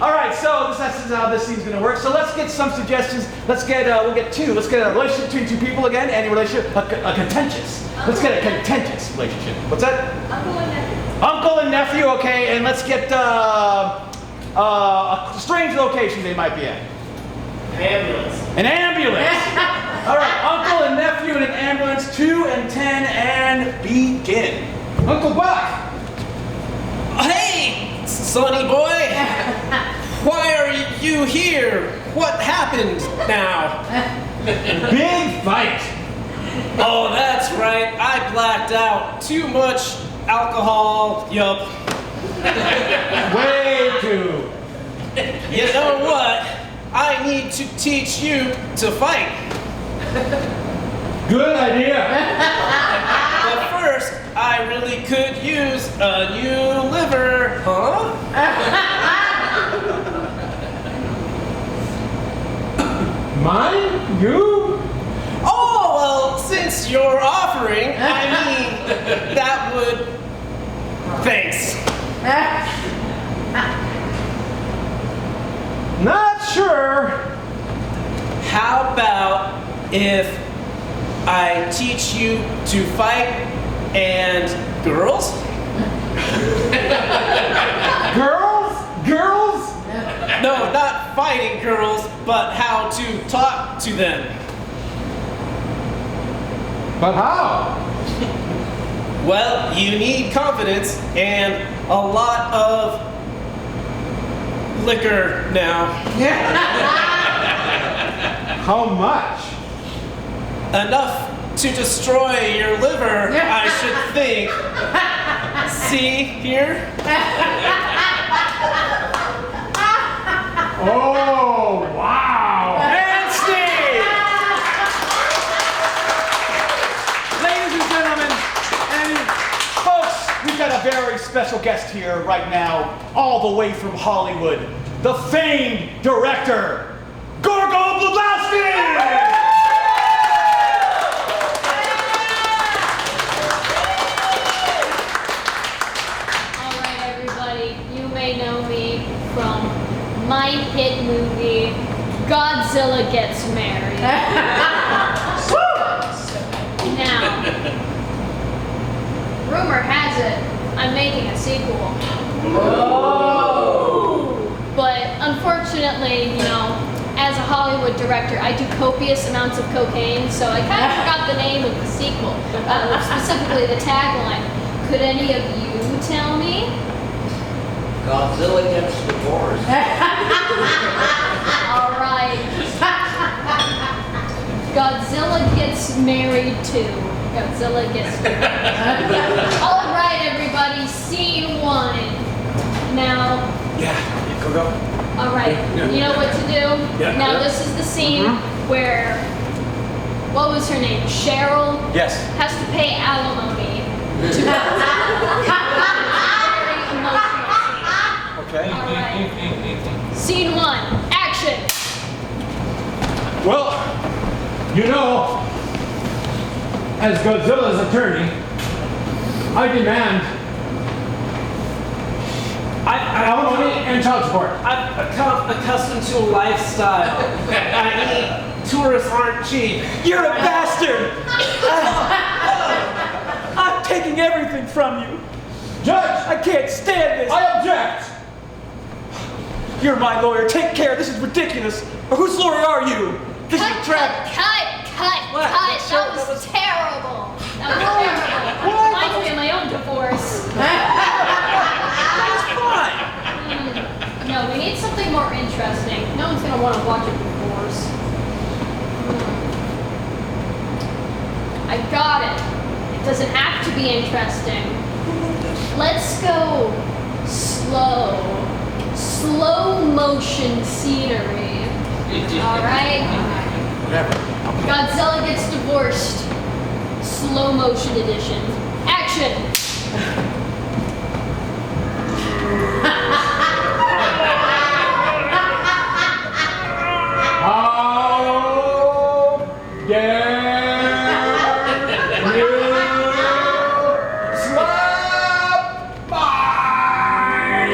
All right, so this is how this scene's gonna work. So let's get some suggestions. We'll get two. Let's get a relationship between two people again. Any relationship, a contentious. Let's get a contentious relationship. What's that? Uncle and nephew. Uncle and nephew, okay, and let's get a strange location they might be at. An ambulance. An ambulance. All right, uncle and nephew in an ambulance, 2 and 10, and begin. Uncle Buck! Hey, sonny boy! Why are you here? What happened now? Big fight. Oh, that's right. I blacked out. Too much alcohol. Yup. Way too. You know what? I need to teach you to fight. Good idea. But first, I really could use a new liver, huh? Mine? You? Oh, well, since you're offering, I mean, that would... Thanks. Not sure. How about if I teach you to fight and girls? Girls? Girls? No, not fighting girls, but how to talk to them. But how? Well, you need confidence and a lot of liquor now. How much? Enough to destroy your liver, I should think. See here? Oh, wow! And Steve! Ladies and gentlemen, and folks, we've got a very special guest here right now, all the way from Hollywood, the famed director, Gorgo Blabowski! All right, everybody, you may know me from my hit movie, Godzilla Gets Married. Now, rumor has it I'm making a sequel. But unfortunately, you know, as a Hollywood director, I do copious amounts of cocaine, so I kind of forgot the name of the sequel, specifically the tagline. Could any of you tell me? Godzilla gets divorced. All right. Godzilla gets married too. Godzilla gets married. All right, everybody, scene 1. Now, Go. all right, you know what to do? Now, this is the scene where, what was her name? Cheryl Yes. has to pay alimony to very emotional scene. Okay. All right. Scene 1, action. Well, you know, as Godzilla's attorney, I demand alimony and child support. I'm accustomed to a lifestyle. I mean, tourists aren't cheap. You're a bastard! I'm taking everything from you. Judge, I can't stand this. I object. You're my lawyer. Take care. This is ridiculous. Or whose lawyer are you? This is a trap. Cut. What? That was terrible. That was terrible. Reminds me of my own divorce. That's fine. No, we need something more interesting. No one's gonna want to watch a divorce. I got it. It doesn't have to be interesting. Let's go slow motion scenery. All right. Godzilla gets divorced. Slow motion edition. Action. How dare you slap my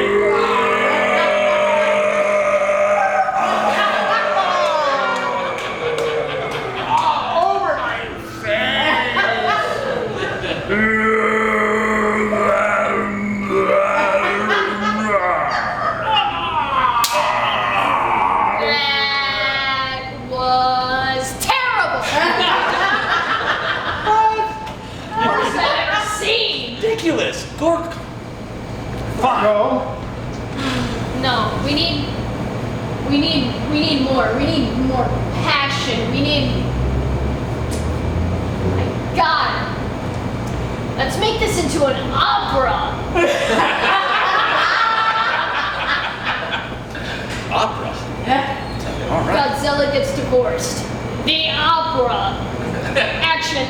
Gork. Fine. Go. No, we need more. We need more passion. We need. My God. Let's make this into an opera. Opera. Godzilla gets divorced. The opera. Action.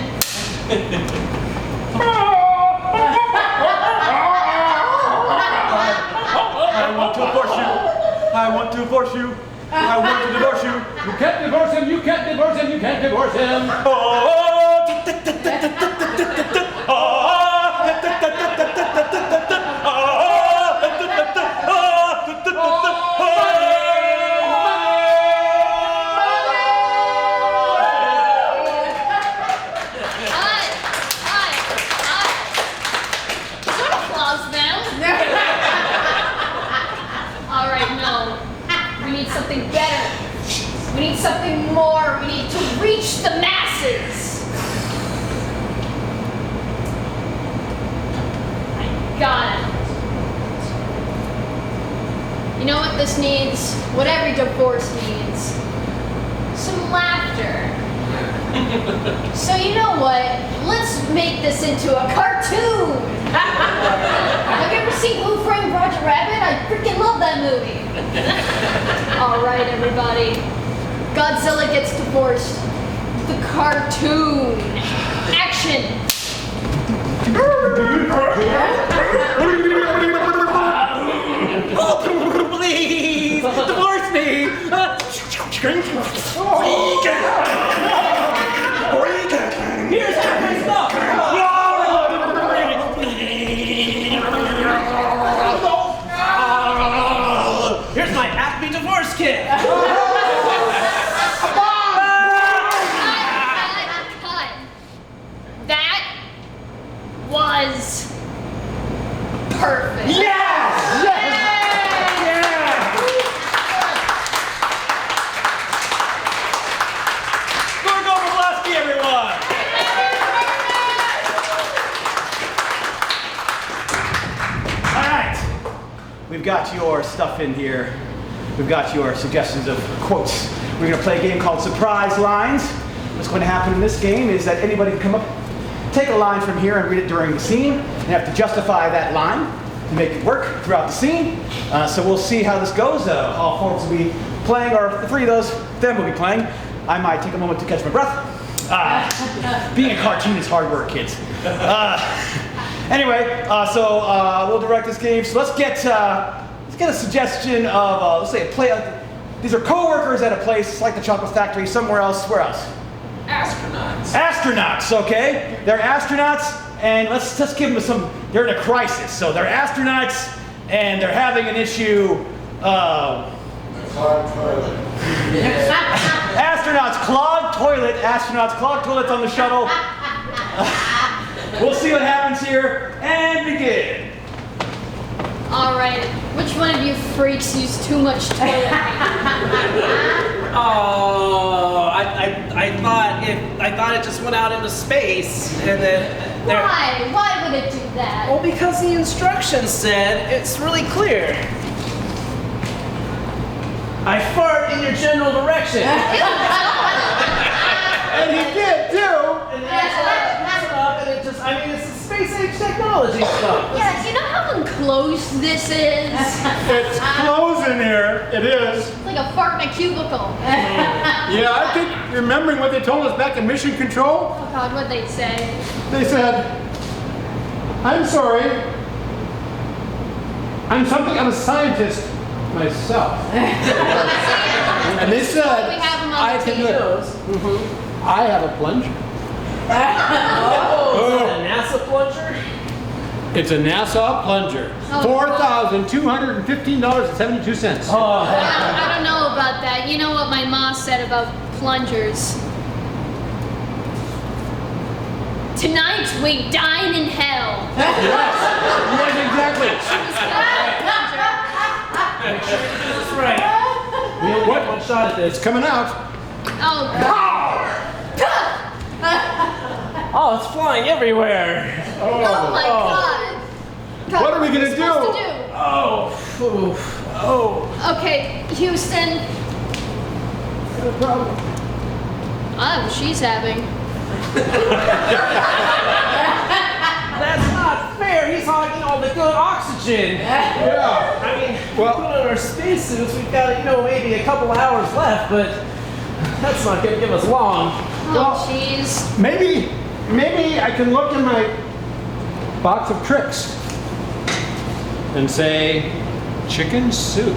I want to divorce you. I want to divorce you. I want to divorce you. You can't divorce him. You can't divorce him. You can't divorce him. Sort of applause them. All right, no. We need something better. We need something more. We need to reach the masses. I got it. You know what this needs? What every divorce needs? Some laughter. So you know what? Let's make this into a cartoon. Have you ever seen Who Framed Roger Rabbit? I freaking love that movie. All right, everybody. Godzilla gets divorced. The cartoon. Action. Please, divorce me. Here's my stuff. Here's my Acme divorce kit. Cut. That was perfect. We've got your stuff in here. We've got your suggestions of quotes. We're gonna play a game called Surprise Lines. What's going to happen in this game is that anybody can come up, take a line from here and read it during the scene. You have to justify that line to make it work throughout the scene. So we'll see how this goes. All four of us will be playing, or the three of those, them will be playing. I might take a moment to catch my breath. Being a cartoon is hard work, kids. Anyway, we'll direct this game. So let's get a suggestion of, let's say a play. These are co-workers at a place like the chocolate factory, somewhere else. Where else? Astronauts. Astronauts, okay? They're astronauts, and let's just give them some, they're in a crisis. So they're astronauts, and they're having an issue. Clogged toilet. Astronauts clogged toilet. Astronauts clogged toilets on the shuttle. We'll see what happens here, and begin. All right. Which one of you freaks use too much toilet paper? Oh, I thought it just went out into space, and then Why? Why would it do that? Well, because the instructions said it's really clear. I fart in your general direction. And he did too. And it just, I mean, it's space age technology stuff. Yeah, you know how enclosed this is? It's close in here. It is. It's like a fart in a cubicle. Yeah, I think remembering what they told us back in Mission Control, Oh God, what'd they say? they said, I'm sorry, I'm something of a scientist myself. And they We said, have them on I the can do tape. it. I have a plunger. Oh, is that a NASA plunger? It's a NASA plunger. Oh, $4,215.72. Oh, I don't know about that. You know what my mom said about plungers? Tonight we dine in hell. Yes, exactly. that's right. We only get one shot at It's this. coming out. Oh God. Oh, it's flying everywhere. Oh my God. God, What are we gonna supposed do? to Oh. Okay, Houston. No problem. She's having. That's not fair. He's hogging all the good oxygen. Yeah. I mean, Well- we put on our spacesuits. We've got, maybe a couple hours left, but that's not going to give us long. Oh, jeez. Maybe I can look in my box of tricks and say, chicken soup.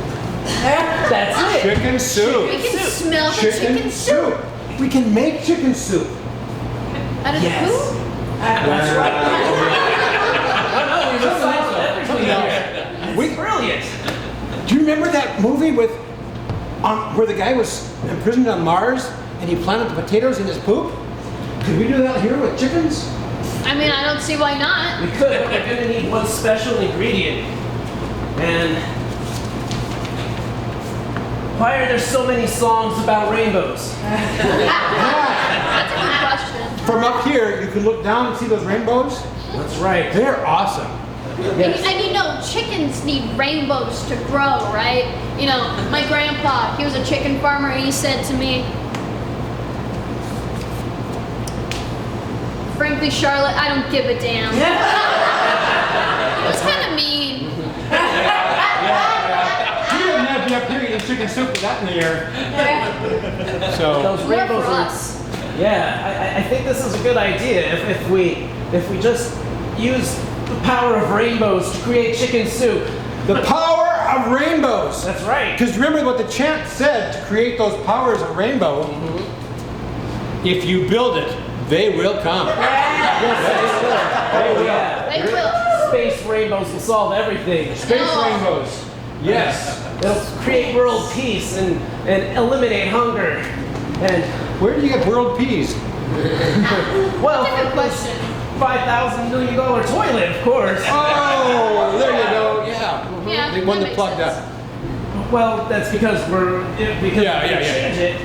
That's it. Chicken soup. We can smell the chicken soup. We can make chicken soup. Out of the Yes. poop? That's right. No, we recycled everything here. We- Brilliant. Do you remember that movie with where the guy was imprisoned on Mars and he planted the potatoes in his poop? Could we do that here with chickens? I mean, I don't see why not. We could, but we're going to need one special ingredient. And why are there so many songs about rainbows? That's a good question. From up here, you can look down and see those rainbows. That's right. They're awesome. And chickens need rainbows to grow, right? My grandpa, he was a chicken farmer, and he said to me, frankly, Charlotte, I don't give a damn. It was kind of mean. You didn't have to be up here eating chicken soup with that in the air. So, Those More rainbows for are. us. Yeah, I think this is a good idea. If we just use the power of rainbows to create chicken soup. the power of rainbows. That's right. Because remember what the chant said to create those powers of rainbow. If you build it, they will come. They will. Space rainbows will solve everything. Space No. rainbows. Yes. They'll create world peace and eliminate hunger. And Where do you get world peas? well, That's a good question. $5,000 million toilet, of course. Oh, there you go. Yeah. Yeah, They won that the makes plug sense. that. Well, that's because we change it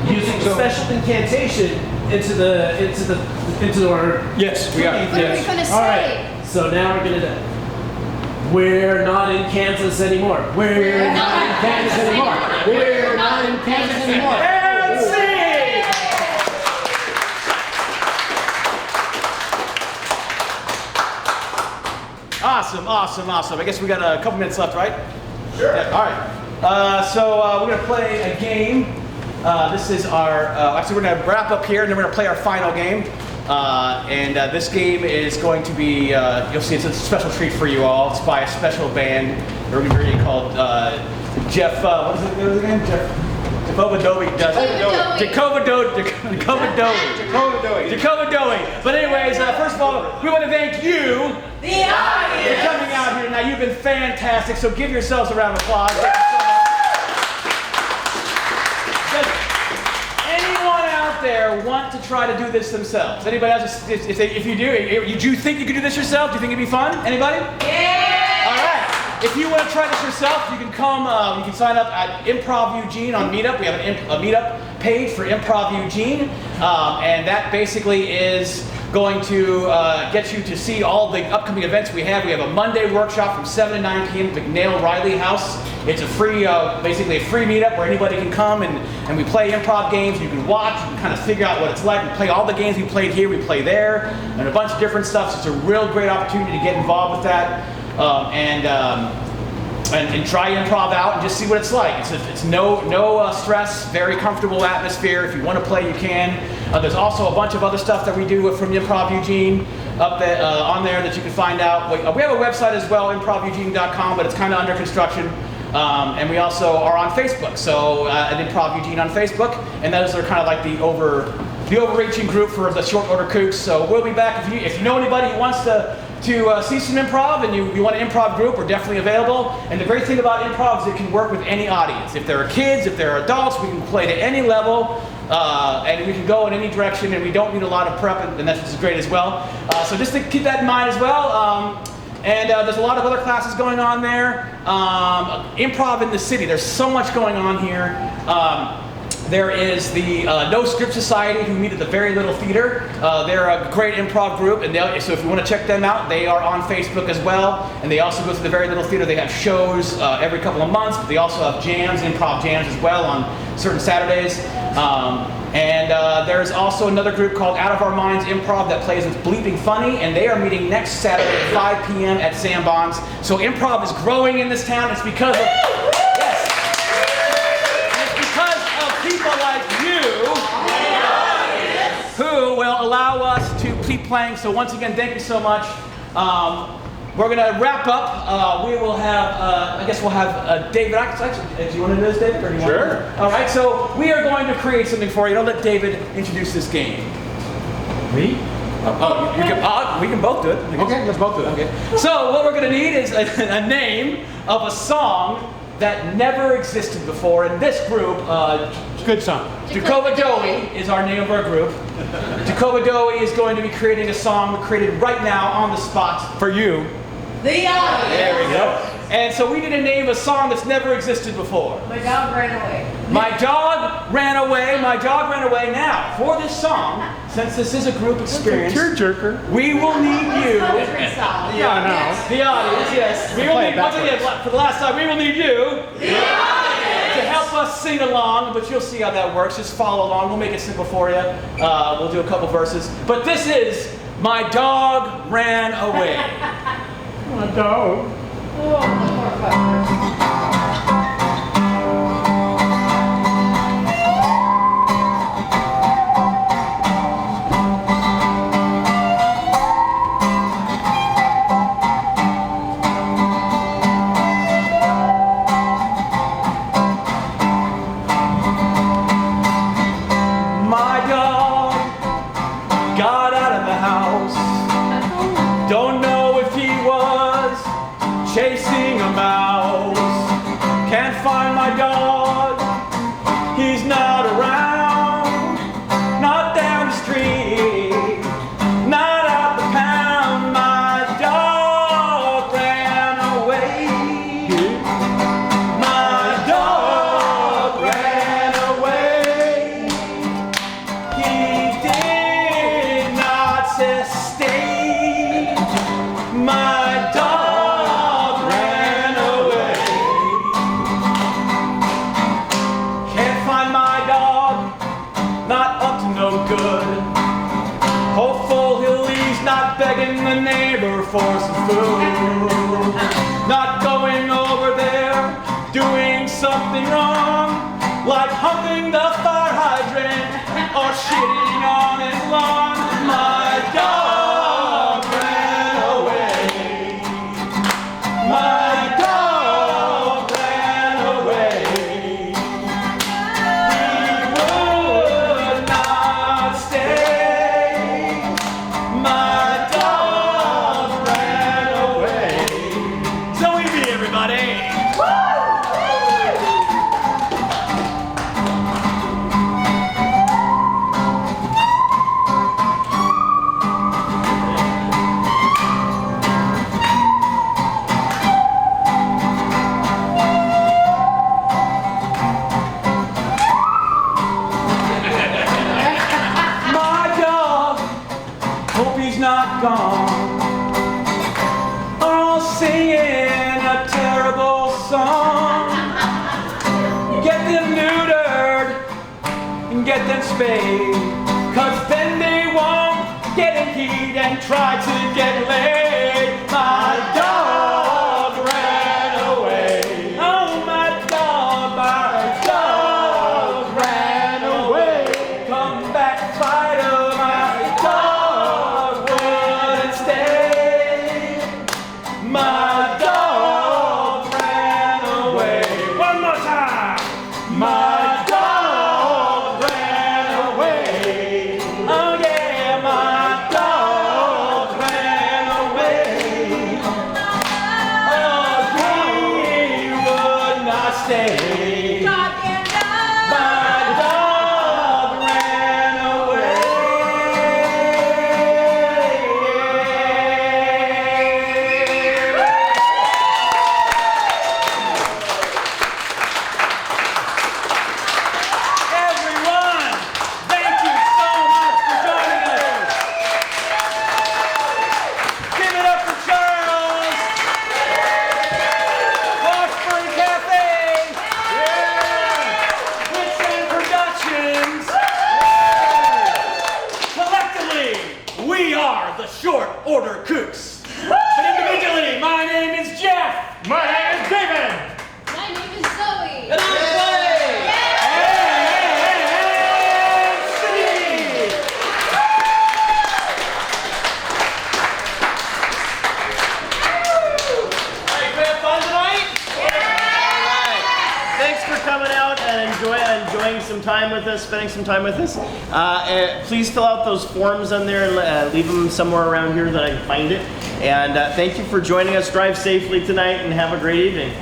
using a So- special incantation into our. Yes, we are. What are we Yes. gonna say? All right. So now we're gonna. We're not in Kansas anymore. We're not in Kansas anymore. We're not in Kansas anymore. And sing! Awesome. I guess we got a couple minutes left, right? Sure. Yeah, all right. So we're going to play a game. This is our, actually we're going to wrap up here and then we're going to play our final game. This game is going to be, you'll see it's a special treat for you all. It's by a special band. They're going to be called Jeff, what is it again? Jehovah Dowie does it. Jehovah Dowie. But anyways, first of all, we want to thank you The audience! for coming out here tonight. You've been fantastic, so give yourselves a round of applause. Thank you so much. Does anyone out there want to try to do this themselves? Anybody else? If you do, you think you could do this yourself? Do you think it'd be fun? Anybody? Yeah! All right. If you want to try this yourself, you can come. You can sign up at Improv Eugene on Meetup. We have a Meetup page for Improv Eugene, and that basically is going to get you to see all the upcoming events we have. We have a Monday workshop from 7 to 9 p.m. at McNail Riley House. It's a free, basically a free meetup where anybody can come and we play improv games. You can watch, you can kind of figure out what it's like. We play all the games we played here, we play there, and a bunch of different stuff. So it's a real great opportunity to get involved with that. And try improv out and just see what it's like. It's no stress, very comfortable atmosphere. If you want to play, you can. There's also a bunch of other stuff that we do from Improv Eugene up there, on there that you can find out. We have a website as well, improveugene.com, but it's kind of under construction. And we also are on Facebook, so at Improv Eugene on Facebook, and those are kind of like the overreaching group for the Short Order Kooks. So we'll be back if you know anybody who wants to see some improv and you want an improv group, we're definitely available. And the great thing about improv is it can work with any audience. If there are kids, if there are adults, we can play to any level, and we can go in any direction, and we don't need a lot of prep, and that's just great as well. So just to keep that in mind as well. And there's a lot of other classes going on there. Improv in the city, there's so much going on here. There is the No Script Society, who meet at the Very Little Theater. They're a great improv group, and so if you want to check them out, they are on Facebook as well. And they also go to the Very Little Theater. They have shows every couple of months, but they also have jams, improv jams as well on certain Saturdays. There's also another group called Out of Our Minds Improv that plays with Bleeping Funny, and they are meeting next Saturday at 5 p.m. at Sam Bond's. So improv is growing in this town. It's because of people like you who will allow us to keep playing. So once again, thank you so much. We're going to wrap up. We will have, I guess we'll have David. Do you want to do this, David? Or do you want to? All right, so we are going to create something for you. I'll let David introduce this game. Me? We can both do it. Okay, let's both do it. Okay. So what we're going to need is a name of a song that never existed before. In this group, Good song. Jacoba Dowie is our name of our group. Jacoba Dowie is going to be creating a song created right now on the spot for you. The audience. There we go. And so we need to name a song that's never existed before. My dog ran away. My dog ran away. My dog ran away. Now, for this song, since this is a group experience, Tearjerker. we will need you. Country song. Yeah, I know. Yes. The audience, yes. We will Play it need, once again, for the last time, we will need you The audience. to help us sing along, but you'll see how that works. Just follow along. We'll make it simple for you. We'll do a couple verses. But this is My Dog Ran Away. My dog. Oh, poor fucker. My dog got out of the house. Don't know if he was chasing a mouse. Can't find my dog. He's not around. Not down the street. Not out the pound. My dog ran away. My dog ran away. He did not stay. My dog ran away. Can't find my dog, not up to no good. Hopeful he's not begging the neighbor for some food. Not going over there, doing something wrong, like humping the fire hydrant or shitting on his lawn. My dog ran away. My dog ran away. He would not stay. My dog ran away. So easy, everybody. My dog, hope he's not gone. All singing a terrible song. Get them neutered and get them spayed, 'cause then they won't get in heat and try to get laid. My dog ran away. Oh, my dog ran away. Come back, fighter, my dog wouldn't stay. My dog ran away. One more time. My dog ran away. Oh yeah, my dog ran away. some time with us, spending some time with us. Please fill out those forms on there and leave them somewhere around here that I can find it. And thank you for joining us. Drive safely tonight and have a great evening.